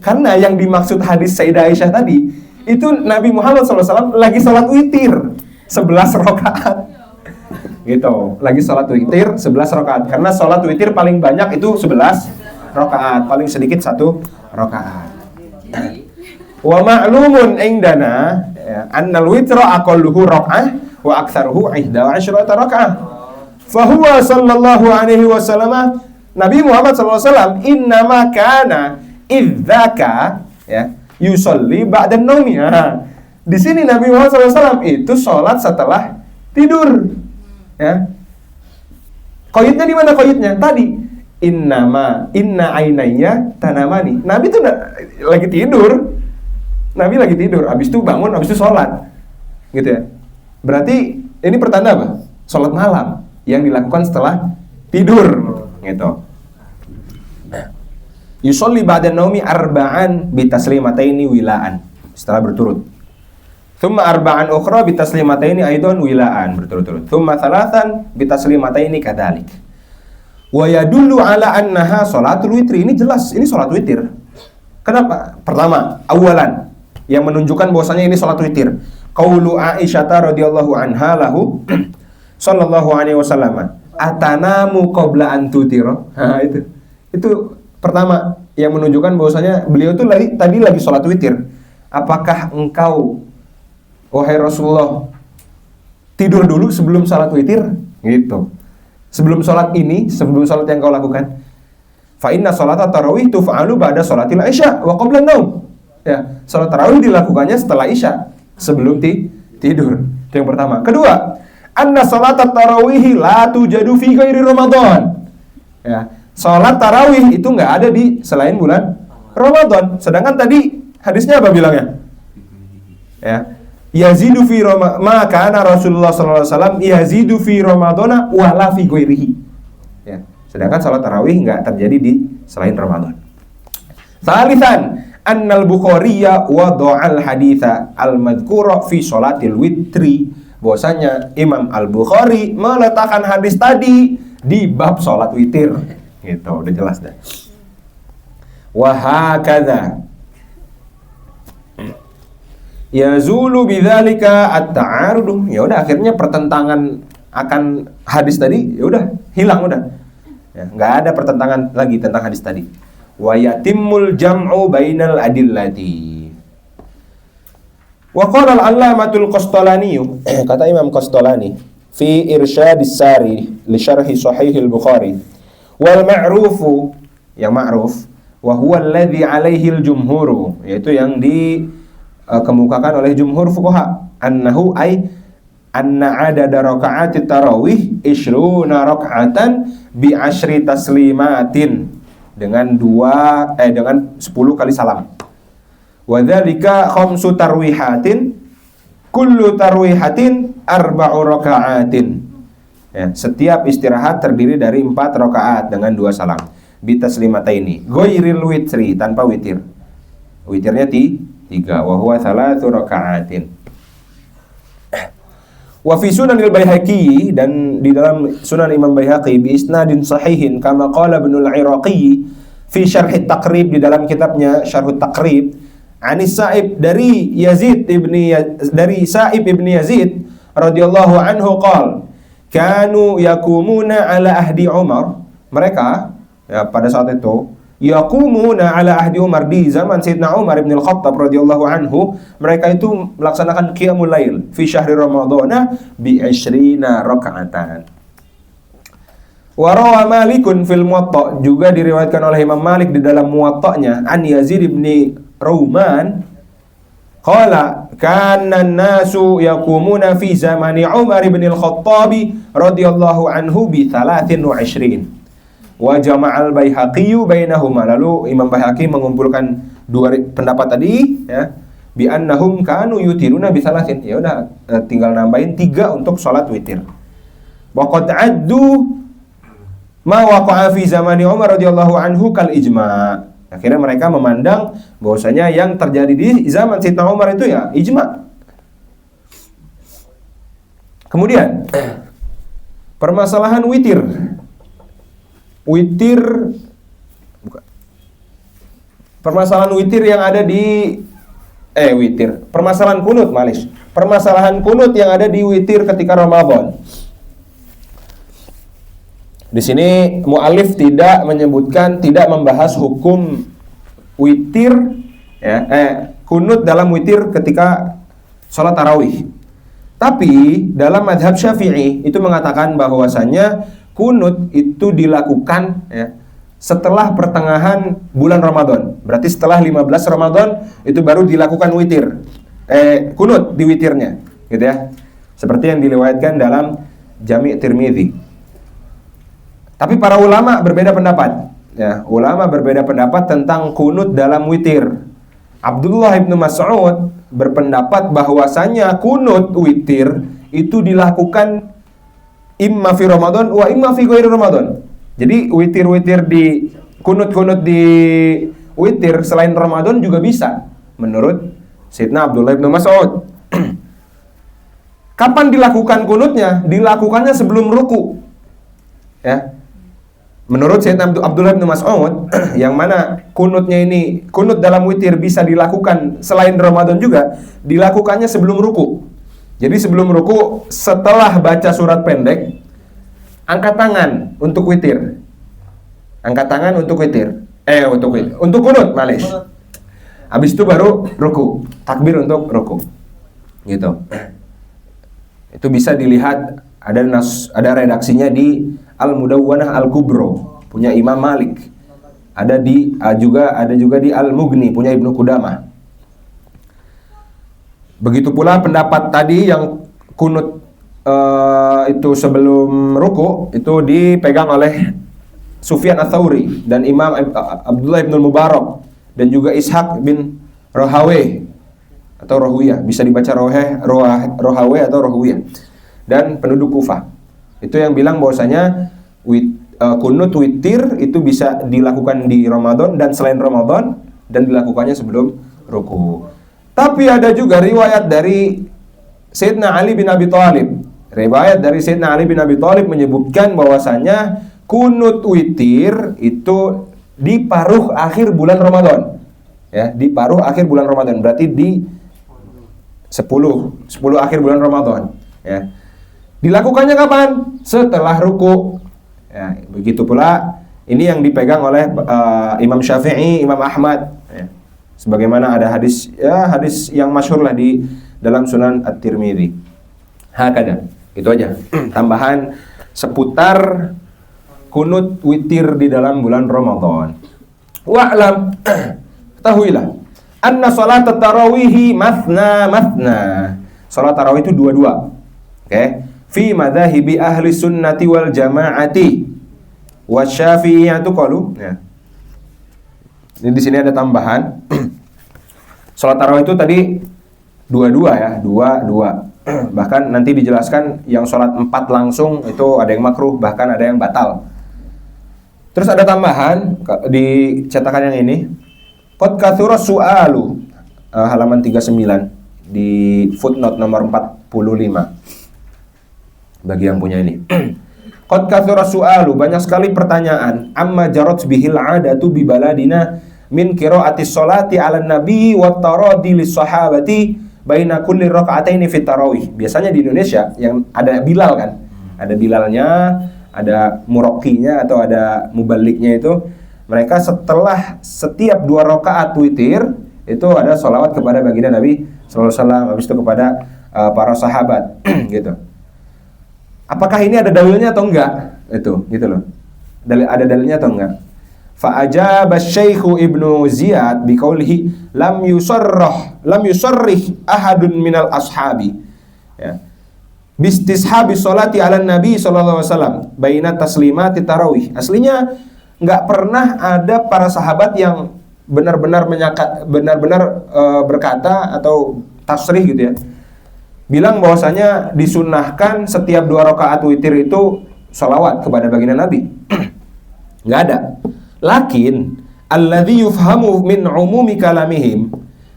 Karena yang dimaksud hadis Sayyidah Aisyah tadi, itu Nabi Muhammad SAW lagi sholat witir 11 rakaat. Gitu, lagi sholat witir 11 rakaat. Karena sholat witir paling banyak itu 11 rakaat, paling sedikit 1 rakaat. Wa ma'lumun indana annal witra aqalluhu raka'ah wa aktsaruhu 11 raka'ah. Fa huwa sallallahu alaihi wasallam, Nabi Muhammad SAW innama kana idzaka yusolli ba'da naumi. Di sini Nabi Muhammad SAW itu sholat setelah tidur. Ya. Qaidnya di mana qaidnya? Tadi inna ainayya tanamani. Nabi tuh lagi tidur. Nabi lagi tidur, habis itu bangun, habis itu sholat. Gitu ya. Berarti ini pertanda apa? Sholat malam yang dilakukan setelah tidur. Gitu. Yusolli ba'da naumi arba'an bitaslimataini wilaan. Setelah berturut. Thumma arba'an ukhra bitaslimataini aidan wilaan, berturut-turut. Thumma thalathan bitaslimataini kadzalik. Wa yadullu ala annaha sholatul witri. Ini jelas, ini sholat witir. Kenapa? Pertama, awalan, yang menunjukkan bahwasanya ini sholat witir. Qaulu Aisyah radhiyallahu anha lahu sallallahu alaihi wasallam, "Atanamu qabla an tutira." Itu pertama yang menunjukkan bahwasanya beliau itu tadi lagi sholat witir. Apakah engkau, wahai Rasulullah, tidur dulu sebelum salat witir? Gitu. Sebelum salat ini, sebelum salat yang kau lakukan. Fa inna salata tarawih tuf'alu ba'da salatil isya wa qabla naum. Ya, salat tarawih dilakukannya setelah isya, sebelum tidur. Itu yang pertama. Kedua, anna salata tarawih la tujadu fi ghairi Ramadan. Ya, salat tarawih itu enggak ada di selain bulan Ramadan. Sedangkan tadi hadisnya apa bilangnya? Ya. Yazidu fi ma kana Rasulullah sallallahu alaihi wasallam yazidu fi Ramadana wa la fi ghairihi. Ya, sedangkan salat tarawih enggak terjadi di selain Ramadan. Salisan, annal Bukhariya wada'al haditha al-madhkura fi sholatil witri. Bahwasanya Imam Al-Bukhari meletakkan hadis tadi di bab salat witir. Gitu, udah jelas dah. Wa hakadza yazulu bidzalika at-ta'arud. Ya udah, akhirnya pertentangan akan hadis tadi, ya udah hilang udah. Ya, nggak ada pertentangan lagi tentang hadis tadi. Wa yatimul jam'u bainal adillati. Wa qala al-allamatul Qastalani, kata Imam Qastalani fi Irsyadis Sari li syarhi Sahih al-Bukhari, wal ma'rufu, yang ma'ruf, wa huwa alladhi alaihi al-jumhuru, yaitu yang dikemukakan oleh jumhur fuqaha, annahu ay anna adada raka'atit tarawih ishruna raka'atan bi asyri taslimatin, dengan 10 kali salam. Wa dzalika khamsu tarwihatin kullu tarwihatin arba'u raka'atin. Ya, setiap istirahat terdiri dari 4 rakaat dengan 2 salam. Bi taslimataini ghairil witri, tanpa witir. Witirnya 3, wa huwa 3 raka'atin. Wa fi Sunanil Baihaqi, dan di dalam Sunan Imam Baihaqi bi isnadin sahihin kama qala Ibnul Iraqi fi Syarh At-Taqrib, di dalam kitabnya Syarh At-Taqrib, Anis Sa'ib dari Sa'ib ibni Yazid radhiyallahu anhu qala kanu yakumuna ala ahdi Umar, mereka ya pada saat itu yaqumuna ala ahdi Umar, di zaman Sayyidina Umar bin Al-Khattab radhiyallahu anhu, mereka itu melaksanakan qiyamul lail fi syahri ramadhana bi 20 raka'atan. Wa rawa Malikun fil Muwatta, juga diriwayatkan oleh Imam Malik di dalam Muwatta'nya, an Yazid bin Ruman qala kana an-nasu yaqumuna fi zamani Umar bin Al-Khattab radhiyallahu anhu bi 23. Wa jama'al Baihaqi bainahuma, lalu Imam Baihaqi mengumpulkan 2 pendapat tadi ya, bi annahum kanu yutiruna bi 3, ya udah tinggal nambahin 3 untuk salat witir. Wa qad addu ma waqa'a fi zamani Umar radhiyallahu anhu kal ijma'. Akhirnya mereka memandang bahwasanya yang terjadi di zaman Sayyidina Umar itu ya ijma'. Kemudian permasalahan witir. Permasalahan witir yang ada di permasalahan kunut, permasalahan kunut yang ada di witir ketika Ramadan. Di sini mu'alif tidak membahas hukum witir ya, kunut dalam witir ketika sholat tarawih. Tapi dalam mazhab Syafi'i itu mengatakan bahwasanya kunut itu dilakukan ya, setelah pertengahan bulan Ramadan. Berarti setelah 15 Ramadan itu baru dilakukan witir. Kunut di witirnya, gitu ya. Seperti yang diriwayatkan dalam Jami' Tirmidzi. Tapi para ulama berbeda pendapat. Ya, ulama berbeda pendapat tentang kunut dalam witir. Abdullah bin Mas'ud berpendapat bahwasanya kunut witir itu dilakukan imma fi Ramadan wa imma fi ghairi Ramadan. Jadi witir-witir di kunut-kunut di witir selain Ramadan juga bisa menurut Sayyidina Abdullah bin Mas'ud. Kapan dilakukan kunutnya? Dilakukannya sebelum ruku. Ya. Menurut Sayyidina Abdullah bin Mas'ud, yang mana kunutnya ini, kunut dalam witir bisa dilakukan selain Ramadan juga, dilakukannya sebelum ruku. Jadi sebelum ruku, setelah baca surat pendek, angkat tangan untuk witir. Angkat tangan untuk witir. Untuk kunut, malis. Habis itu baru ruku, takbir untuk ruku. Gitu. Itu bisa dilihat, ada redaksinya di Al-Mudawwanah Al-Kubro, punya Imam Malik. Ada juga di Al-Mughni, punya Ibnu Qudamah. Begitu pula pendapat tadi yang kunut itu sebelum ruku itu dipegang oleh Sufyan Ats-Tsauri dan Imam Abdullah bin Mubarak dan juga Ishaq bin Rahawayh atau Rahwiyah, bisa dibaca Rahawayh atau Rahwiyah, dan penduduk Kufah. Itu yang bilang bahwasanya kunut witir itu bisa dilakukan di Ramadan dan selain Ramadan, dan dilakukannya sebelum ruku. Tapi ada juga riwayat dari Sayyidina Ali bin Abi Thalib. Riwayat dari Sayyidina Ali bin Abi Thalib menyebutkan bahwasanya kunut witir itu di paruh akhir bulan Ramadan. Ya, di paruh akhir bulan Ramadan, berarti di 10 akhir bulan Ramadan, ya. Dilakukannya kapan? Setelah ruku. Ya, begitu pula ini yang dipegang oleh Imam Syafi'i, Imam Ahmad. Ya. Sebagaimana ada hadis, ya hadis yang masyhur lah di dalam Sunan At-Tirmidzi. Hakada. Itu aja. Tambahan seputar kunut witir di dalam bulan Ramadan. Wa'lam, ketahuilah, anna salat tarawih mathna. Salat tarawih itu dua-dua. Oke. Fi madzahibi ahli sunnati wal jamaati wa syafi'iyatu qalu. Ya. Ini di sini ada tambahan. Salat tarawih itu tadi dua-dua ya, dua. Bahkan nanti dijelaskan yang salat 4 langsung itu ada yang makruh, bahkan ada yang batal. Terus ada tambahan di cetakan yang ini. Qad katsura su'alu, halaman 39 di footnote nomor 45. Bagi yang punya ini. Qad katsura su'alu, banyak sekali pertanyaan. Amma jarat bihil 'adatu bi baladina min qira'atis sholati 'alan nabi wa taradi lis sahabati baina kulli raka'ataini fit tarawih. Biasanya di Indonesia yang ada Bilal kan. Ada Bilalnya, ada muraqqinya atau ada muballiknya itu. Mereka setelah setiap 2 rakaat witir itu ada sholawat kepada baginda Nabi sallallahu alaihi wasallam, habis itu kepada para sahabat gitu. Apakah ini ada dalilnya atau enggak? Itu, gitu loh. Ada dalilnya atau enggak? Fa ajaba Syekh Ibnu Ziyad biqaulihi lam yusarrih ahadun minal ashabi. Ya. Bistishabi sholati ala Nabi sallallahu alaihi wasallam baina taslimati tarawih. Aslinya enggak pernah ada para sahabat yang benar-benar berkata atau tasrih gitu ya, bilang bahwasanya disunahkan setiap 2 rakaat witir itu sholawat kepada baginda Nabi. Nggak ada. Lakin alladzi yufhamu min umumi kalamihim,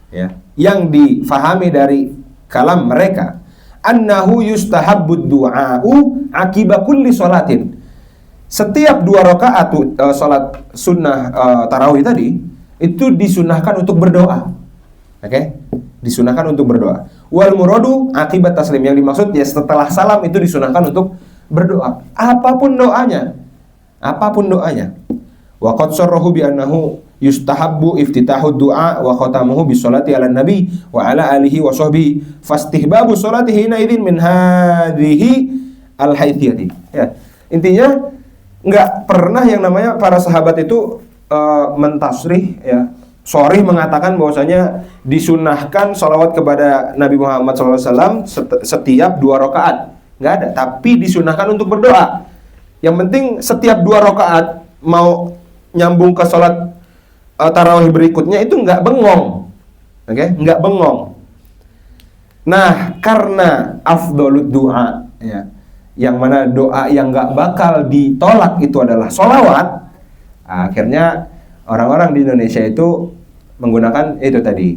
ya, yang difahami dari kalam mereka, annahu yustahabbud du'a'u akiba kulli sholatin. Setiap 2 rakaat salat sunnah tarawih tadi itu disunahkan untuk berdoa. Oke? Disunahkan untuk berdoa. Wal muradu akibat taslim, yang dimaksud ya setelah salam itu disunahkan untuk berdoa. Apapun doanya. Wa qad sarrahu bi annahu yustahabbu iftitahu du'a wa khatamuhu bis sholati ala nabi wa ala alihi wa sahbihi fastihbabu sholati hina idzin min hadhihi al haitsiyati. Ya. Intinya enggak pernah yang namanya para sahabat itu mentasrih ya, sorry mengatakan bahwasanya disunahkan sholawat kepada Nabi Muhammad SAW setiap 2 rakaat. Nggak ada, tapi disunahkan untuk berdoa. Yang penting setiap 2 rakaat mau nyambung ke sholat tarawih berikutnya itu nggak bengong. Oke? Nggak bengong. Nah, karena afdhalud du'a ya, yang mana doa yang nggak bakal ditolak itu adalah sholawat, akhirnya orang-orang di Indonesia itu menggunakan itu tadi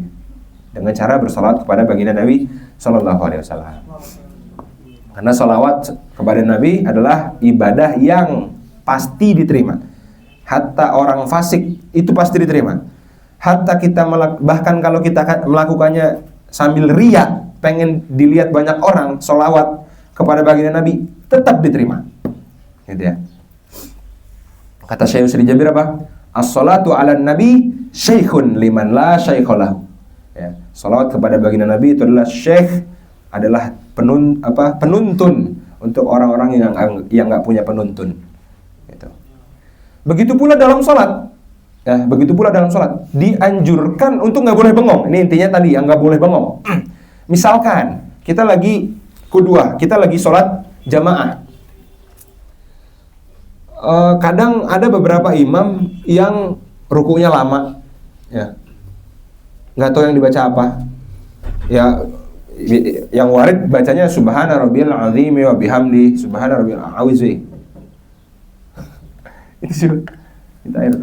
dengan cara bersolawat kepada baginda Nabi Sallallahu Alaihi Wasallam. Karena solawat kepada Nabi adalah ibadah yang pasti diterima. Hatta orang fasik itu pasti diterima. Hatta kita bahkan kalau kita melakukannya sambil riya, pengen dilihat banyak orang, solawat kepada baginda Nabi tetap diterima. Gitu ya. Kata Syekh Sri Jabir apa? As-salatu 'alan nabi syekhun liman la syaikha lahu. Ya, salawat kepada baginda Nabi itu adalah syekh, adalah penuntun untuk orang-orang yang enggak punya penuntun. Gitu. Begitu pula dalam salat. Ya, begitu pula dalam salat dianjurkan untuk enggak boleh bengong. Ini intinya tadi, yang enggak boleh bengong. Misalkan kita lagi salat jamaah. Kadang ada beberapa imam yang rukunya lama, ya, nggak tahu yang dibaca apa, ya, yang warid bacanya Subhana Rabbiyal Azim wa bihamdi Subhana Rabbiyal Azim. Itu sih, minta air.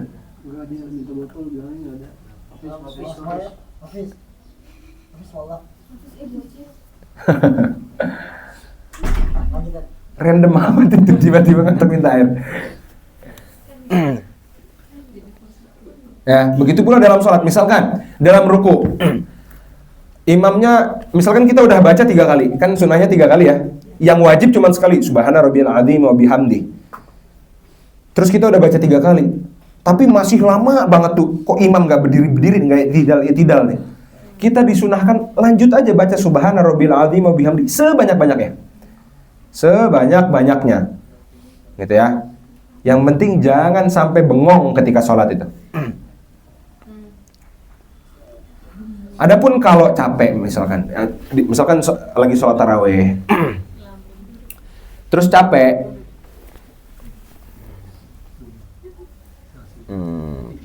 Random amat itu tiba-tiba ngantuk minta air. Ya, begitu pula dalam sholat. Misalkan dalam ruku, imamnya, misalkan kita udah baca 3 kali, kan sunahnya 3 kali ya. Yang wajib cuma sekali, subhana rabbiyal azim wa bihamdi. Terus kita udah baca 3 kali. Tapi masih lama banget tuh. Kok imam gak berdiri-berdiri, gak tidak nih. Kita disunahkan lanjut aja baca subhana rabbiyal azim wa bihamdi sebanyak-banyaknya. Sebanyak-banyaknya. Gitu ya. Yang penting jangan sampai bengong ketika sholat itu. Adapun kalau capek misalkan lagi sholat tarawih, terus capek,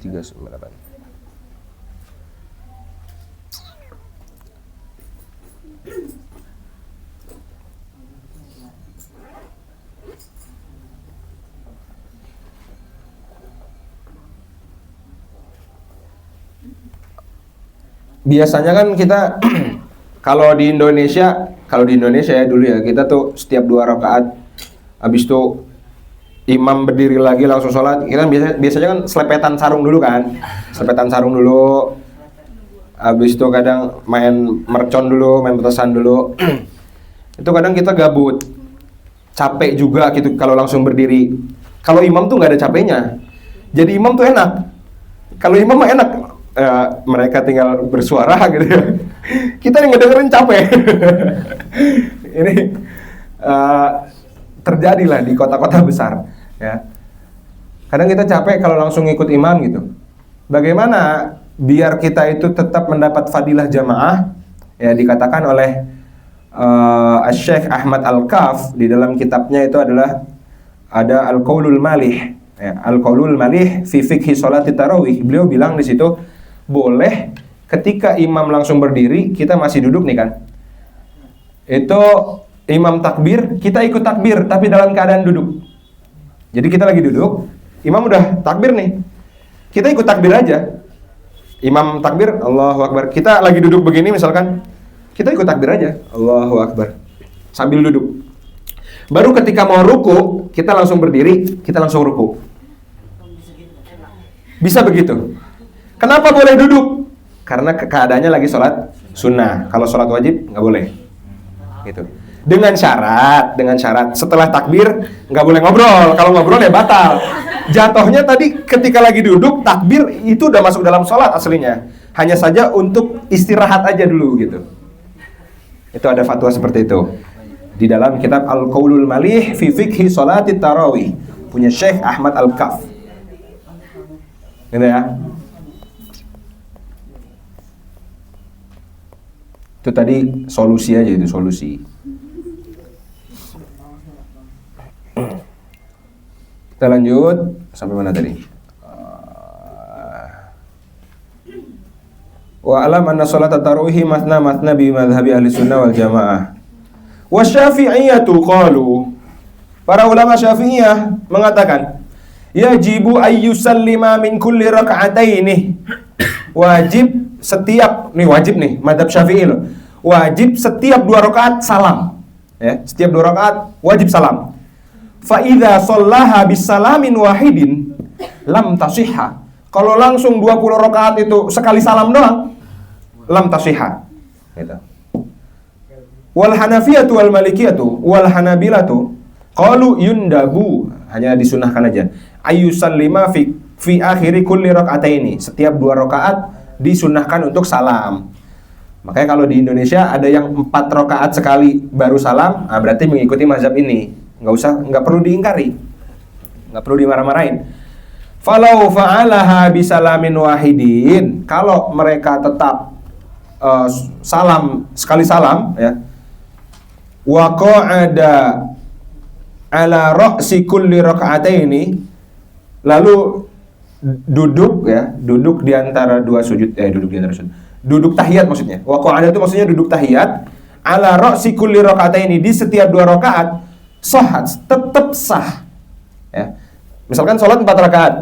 398. Biasanya kan kita kalau di Indonesia ya dulu ya, kita tuh setiap 2 rakaat habis itu imam berdiri lagi langsung sholat, kita biasanya kan selepetan sarung dulu kan. Selepetan sarung dulu. Habis itu kadang main mercon dulu, main petasan dulu. Itu kadang kita gabut. Capek juga gitu kalau langsung berdiri. Kalau imam tuh nggak ada capeknya. Jadi imam tuh enak. Kalau imam mah enak. Mereka tinggal bersuara gitu ya. Kita yang ngedengerin capek. Ini terjadilah di kota-kota besar ya. Kadang kita capek kalau langsung ngikut imam gitu. Bagaimana biar kita itu tetap mendapat fadilah jamaah? Ya, dikatakan oleh Syekh Ahmad Al-Kaf di dalam kitabnya itu adalah ada Al-Qaulul Malih ya, Al-Qaulul Malih fi Fiqhi Sholati Tarawih. Beliau bilang di situ boleh ketika imam langsung berdiri, kita masih duduk nih kan. Itu imam takbir, kita ikut takbir tapi dalam keadaan duduk. Jadi kita lagi duduk, imam udah takbir nih. Kita ikut takbir aja. Imam takbir, Allahu Akbar. Kita lagi duduk begini misalkan, kita ikut takbir aja, Allahu Akbar. Sambil duduk. Baru ketika mau ruku, kita langsung berdiri, kita langsung ruku. Bisa begitu. Kenapa boleh duduk? Karena keadaannya lagi sholat sunnah. Kalau sholat wajib nggak boleh. Gitu. Dengan syarat setelah takbir nggak boleh ngobrol. Kalau ngobrol ya batal. Jatuhnya tadi ketika lagi duduk takbir itu udah masuk dalam sholat aslinya. Hanya saja untuk istirahat aja dulu gitu. Itu ada fatwa seperti itu di dalam kitab Al-Qaulul Malih fi Fiqhi Sholati Tarawih punya Syekh Ahmad Al-Kaf. Gitu ya. Itu tadi solusi aja, itu solusi. Kita lanjut sampai mana tadi? Wa alam anna salat tarawih matna bi madhhabi ahli sunnah wal jamaah. Wa syafi'iyatu qalu. Para ulama Syafi'iyah mengatakan, yajibu ayyusallima min kulli raka'ataini. Wajib setiap, nih wajib nih, madhab Syafi'i loh. Wajib setiap 2 rakaat salam. Ya, setiap 2 rakaat wajib salam. Fa idza shallaha bisalamin wahidin lam tasihha. Kalau langsung 20 rakaat itu sekali salam doang, lam tasihha. Gitu. Wal Hanafiyatu wal Malikiyatu wal Hanabilatu qalu yundabu, hanya disunahkan aja. Ayyusallima fi akhiri kulli raka'ataini. Setiap 2 rakaat disunahkan untuk salam. Makanya kalau di Indonesia ada yang 4 rakaat sekali baru salam, berarti mengikuti mazhab ini. Nggak perlu diingkari, nggak perlu dimarah-marahin. Falau fa'alaha bisalamin wahidin, kalau mereka tetap salam sekali salam ya, wa qa'ada ala ra'si kulli raka'ataini, lalu duduk di antara 2 sujud, duduk tahiyat maksudnya. Wa qa'ada itu maksudnya duduk tahiyat, ala ra'si kulli raka'ataini, di setiap 2 rakaat, sahhat, tetap sah. Ya. Misalkan sholat 4 rakaat,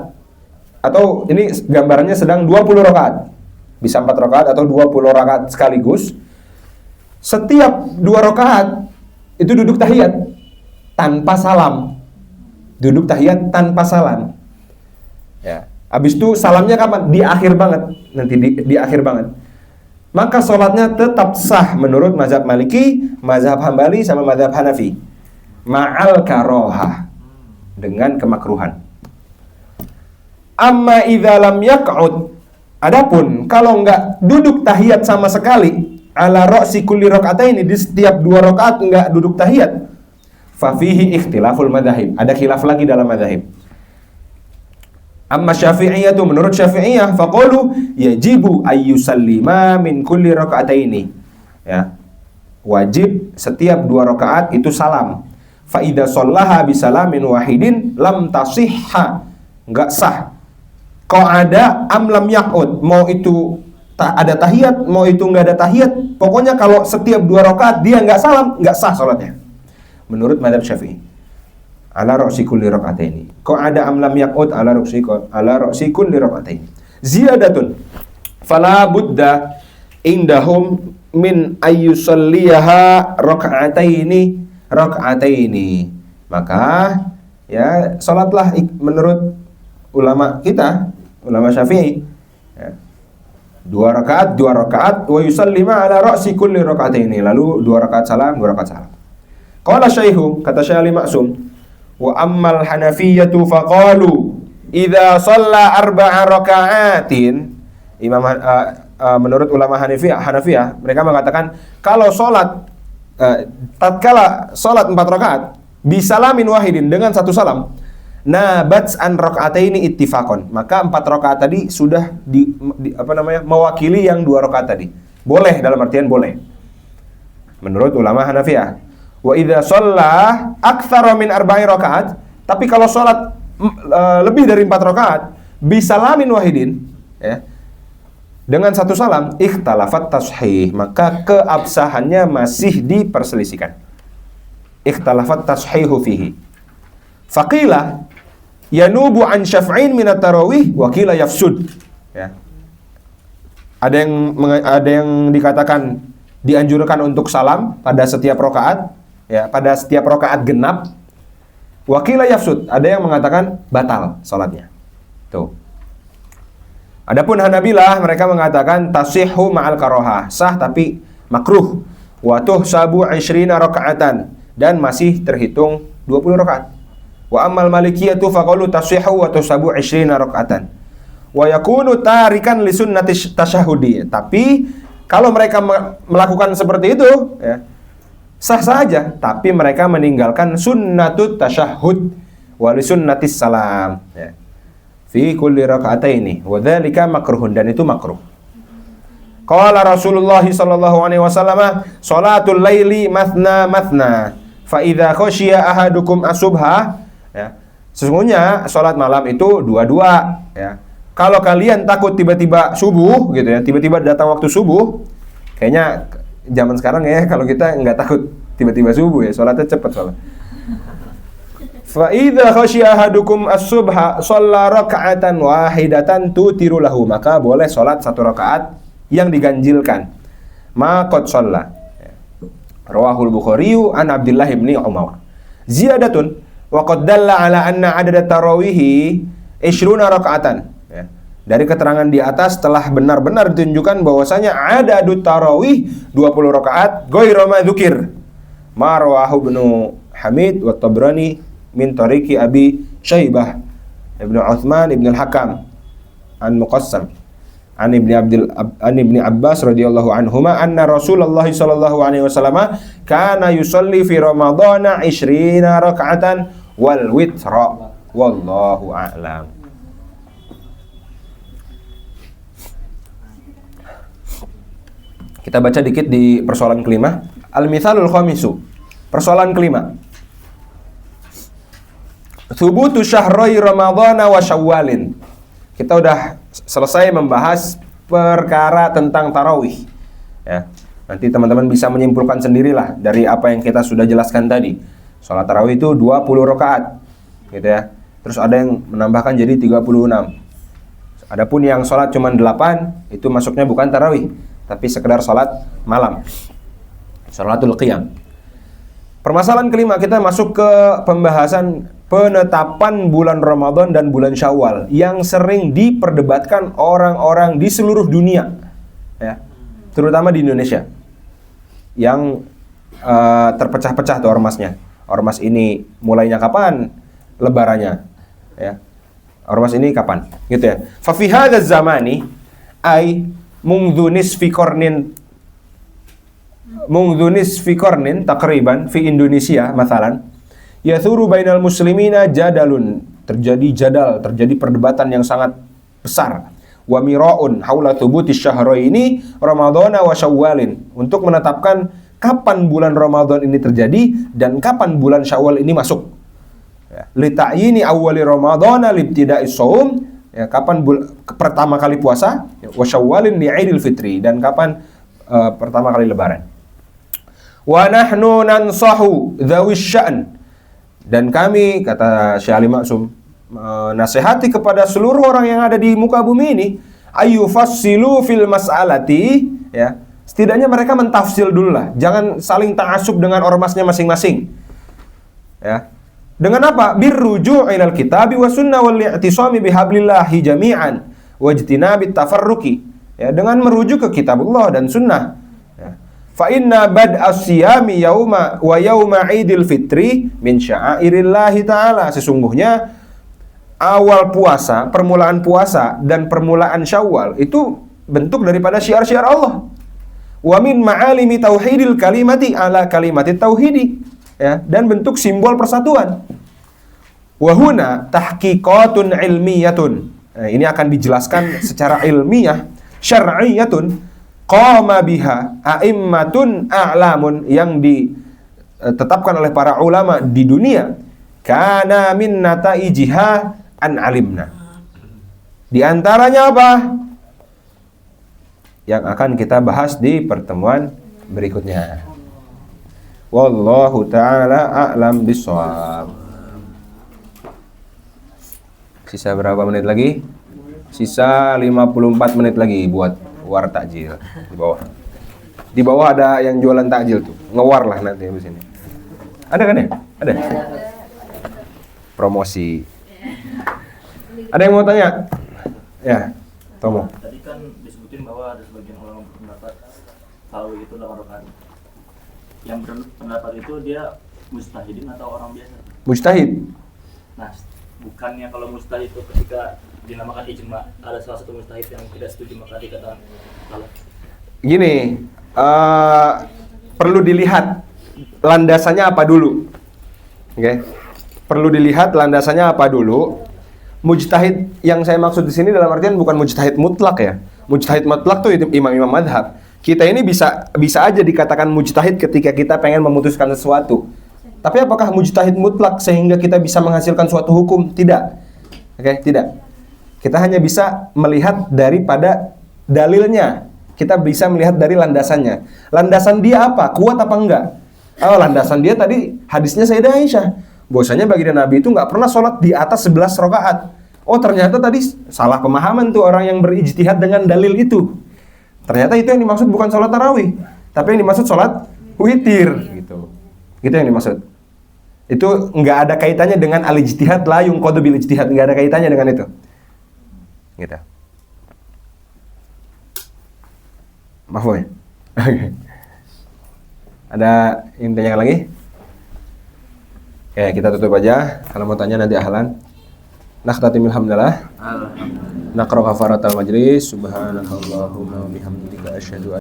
atau ini gambarannya sedang 20 rakaat. Bisa 4 rakaat atau 20 rakaat sekaligus. Setiap 2 rakaat itu duduk tahiyat tanpa salam. Duduk tahiyat tanpa salam. Ya. Habis itu salamnya kapan? Di akhir banget. Nanti di akhir banget. Maka sholatnya tetap sah menurut mazhab Maliki, mazhab Hambali, sama mazhab Hanafi. ma'al karohah, dengan kemakruhan. Amma idza lam yaq'ud, adapun kalau enggak duduk tahiyat sama sekali, ala ra'si kulli raka'ataini, di setiap 2 rakaat enggak duduk tahiyat, fa fihi ikhtilaful madzahib, ada khilaf lagi dalam madzhab. Amma Syafi'iyah itu, menurut Syafi'iyah, faqalu yajibu ayyusallima min kulli raka'ataini, ya, wajib setiap 2 rakaat itu salam. Fa idza shallaha bisalamin wahidin lam tasihha, enggak sah. Qa'ada am lam yaq'ud, mau itu ada tahiyat, mau itu enggak ada tahiyat, pokoknya kalau setiap 2 rakaat dia enggak salam, enggak sah salatnya. Menurut mazhab Syafi'i. Ala ra'si kulli raka'ataini. Qa'ada am lam yaq'ud ala ra'si kulli raka'ataini. Ziyadatun. Fala budda indahum min ayyusalliyaha raka'ataini. Maka ya salatlah menurut ulama kita, ulama Syafi'i, ya, 2 rakaat wa yusallima ala ra'si kulli raka'ataini, lalu 2 rakaat salam, 2 rakaat salam. Qala Syaihu, kata Syekh Ali Maksum, wa ammal Hanafiyatu faqalu idza shalla 4 raka'atin. Menurut ulama Hanafiyah, mereka mengatakan kalau tatkala salat 4 rakaat bisalamin wahidin, dengan 1 salam, nabat an raka'ataini ittifaqan, maka 4 rakaat tadi sudah mewakili yang 2 rakaat tadi. Boleh, dalam artian boleh. Menurut ulama Hanafiyah. Wa idza shalla aktsara min 4 rakaat, tapi kalau salat lebih dari 4 rakaat bisalamin wahidin, ya, dengan 1 salam, ikhtalafat tashih, maka keabsahannya masih diperselisihkan. Ikhtalafat tashihu fihi. Faqila yanubu an syaf'in min at-tarawih wa qila yafsud, ya. Ada yang dikatakan dianjurkan untuk salam pada setiap rakaat, ya, pada setiap rakaat genap. Wa qila yafsud, ada yang mengatakan batal salatnya. Tuh. Adapun Hanabilah, mereka mengatakan tasihhu ma'al karohah, sah tapi makruh. Wa tuhsabu 20 raka'atan, dan masih terhitung 20 rakaat. Wa ammal Malikiyatu faqalu tasihhu wa tuhsabu 20 raka'atan. Wa yakunu tarikan li sunnati tasyahudi. Tapi kalau mereka melakukan seperti itu, ya, sah saja, tapi mereka meninggalkan sunnatut tasyahud wa li sunnatis salam, ya, fi kulli raka'ataini, wa dzalika makruhun, dan itu makruh. Qala Rasulullah sallallahu alaihi wasallam, salatul laili mathna, fa idza khasyiya ahadukum asubha, ya, sesungguhnya salat malam itu 2-2, ya. Kalau kalian takut tiba-tiba subuh, gitu ya, tiba-tiba datang waktu subuh, kayaknya zaman sekarang ya, kalau kita nggak takut tiba-tiba subuh, ya, salatnya cepat soalnya. Fa idza khasyiya ahadukum as-subha shalla raka'atan wahidatan tutiru lahu, maka boleh salat 1 rakaat yang diganjilkan. Ma qad shalla. Rawahul Bukhari an Abdullah bin Umar. Ziyadatun wa qad dalla ala anna adad tarawihi 20 raka'atan. Ya. Dari keterangan di atas telah benar-benar ditunjukkan bahwasanya adadut tarawih 20 rakaat ghairu ma dzukir. Ma rawahu Ibnu Hamid wa Tabrani min tariqi Abi Syaibah Ibnu Utsman Ibnu Al-Hakam an Muqassam an Ibni Abbas radhiyallahu anhuma anna Rasulullah sallallahu alaihi wasallam kana yusalli fi Ramadhana 20 raka'atan wal witra wallahu a'lam. Kita baca dikit di persoalan kelima. Al-mithalul khamisu. Persoalan kelima. Thubutu syahrai Ramadhana wa Syawalin. Kita udah selesai membahas perkara tentang tarawih, ya. Nanti teman-teman bisa menyimpulkan sendirilah dari apa yang kita sudah jelaskan tadi. Salat tarawih itu 20 rakaat, gitu ya. Terus ada yang menambahkan jadi 36. Adapun yang salat cuma 8, itu masuknya bukan tarawih, tapi sekedar salat malam. Salatul qiyam. Permasalahan kelima, kita masuk ke pembahasan penetapan bulan Ramadan dan bulan Syawal yang sering diperdebatkan orang-orang di seluruh dunia, ya, terutama di Indonesia yang terpecah-pecah tuh ormasnya. ormas ini mulainya kapan lebarannya, ya. Ormas ini kapan, gitu ya. Fa fi hadzal zamani ay mungdhu nisfi qarnin takriban fi Indonesia mathalan yathuru bainal muslimina jadalun, terjadi perdebatan yang sangat besar, wa mira'un haula thubutis syahraini ramadhana wa syawalin, untuk menetapkan kapan bulan Ramadan ini terjadi dan kapan bulan Syawal ini masuk, ya. Li ta'yini awwali ramadhana libtida'is shaum, ya, kapan pertama kali puasa, wa syawalin li Idul Fitri, dan kapan pertama kali lebaran. Wa nahnu nansahu dzawis sya'n, dan kami, kata Syekh Ali Maksum, nasihati kepada seluruh orang yang ada di muka bumi ini, ayyufassilu fil mas'alati, ya, setidaknya mereka mentafsil dulu lah, jangan saling ta'assub dengan ormasnya masing-masing, ya. Dengan apa? Birruju' ilal kitabi wa sunnah wal i'tisami bihablillahi jami'an wajtinabit tafarruqi, ya, dengan merujuk ke kitabullah dan sunnah, ya. Fa inna bad'as siyami yauma wa yauma Idul Fitri min sya'airillahi ta'ala, sesungguhnya awal puasa, permulaan puasa dan permulaan Syawal itu bentuk daripada syiar-syiar Allah. Wa min ma'alimi tauhidil kalimati ala kalimati tauhidi, ya, dan bentuk simbol persatuan. Wa huna tahqiqatun ilmiyatun. Nah, ini akan dijelaskan secara ilmiah, syar'iyyatun, qama biha a'immatun a'lamun, yang ditetapkan oleh para ulama di dunia, kana min nataijiha an alimna. Di antaranya apa? Yang akan kita bahas di pertemuan berikutnya. Wallahu ta'ala a'lam bishawab. Sisa berapa menit lagi? Sisa 54 menit lagi buat war takjil di bawah. Di bawah ada yang jualan takjil tuh. Ngewar lah nanti di sini. Ada kan ya? Ada. Promosi. Ada yang mau tanya? Ya, Tomo. Tadi kan disebutin bahwa ada sebagian orang berpendapat kalau itu 8 rakaat. Yang berpendapat itu dia mujtahidin atau orang biasa? Mujtahid. Nah, bukannya kalau mujtahid itu ketika dinamakan ijma, ada salah satu mujtahid yang tidak setuju maka dikatakan salah. Gini, perlu dilihat landasannya apa dulu. Oke. Perlu dilihat landasannya apa dulu. Mujtahid yang saya maksud di sini dalam artian bukan mujtahid mutlak, ya. Mujtahid mutlak tuh imam-imam madhab. Kita ini bisa aja dikatakan mujtahid ketika kita pengen memutuskan sesuatu. Tapi apakah mujtahid mutlak sehingga kita bisa menghasilkan suatu hukum? Tidak. Oke, tidak. Kita hanya bisa melihat daripada dalilnya. Kita bisa melihat dari landasannya. Landasan dia apa? Kuat apa enggak? Oh, landasan dia tadi hadisnya Sayyidah Aisyah. Bahwasanya baginda Nabi itu nggak pernah sholat di atas 11 rakaat. Oh, ternyata tadi salah pemahaman tuh orang yang berijtihad dengan dalil itu. Ternyata itu yang dimaksud bukan sholat tarawih, tapi yang dimaksud sholat witir, gitu. Gitu yang dimaksud. Itu nggak ada kaitannya dengan al-ijtihad la yunqadu bil ijtihad, nggak ada kaitannya dengan itu. Gitu. Mahfum ya? Ada yang tanya lagi? Oke, kita tutup aja. Kalau mau tanya nanti ahlan. Nakhtatimil hamdalah. Naqra kafaratal majlis. Subhanakallahumma wa bihamdika asyhadu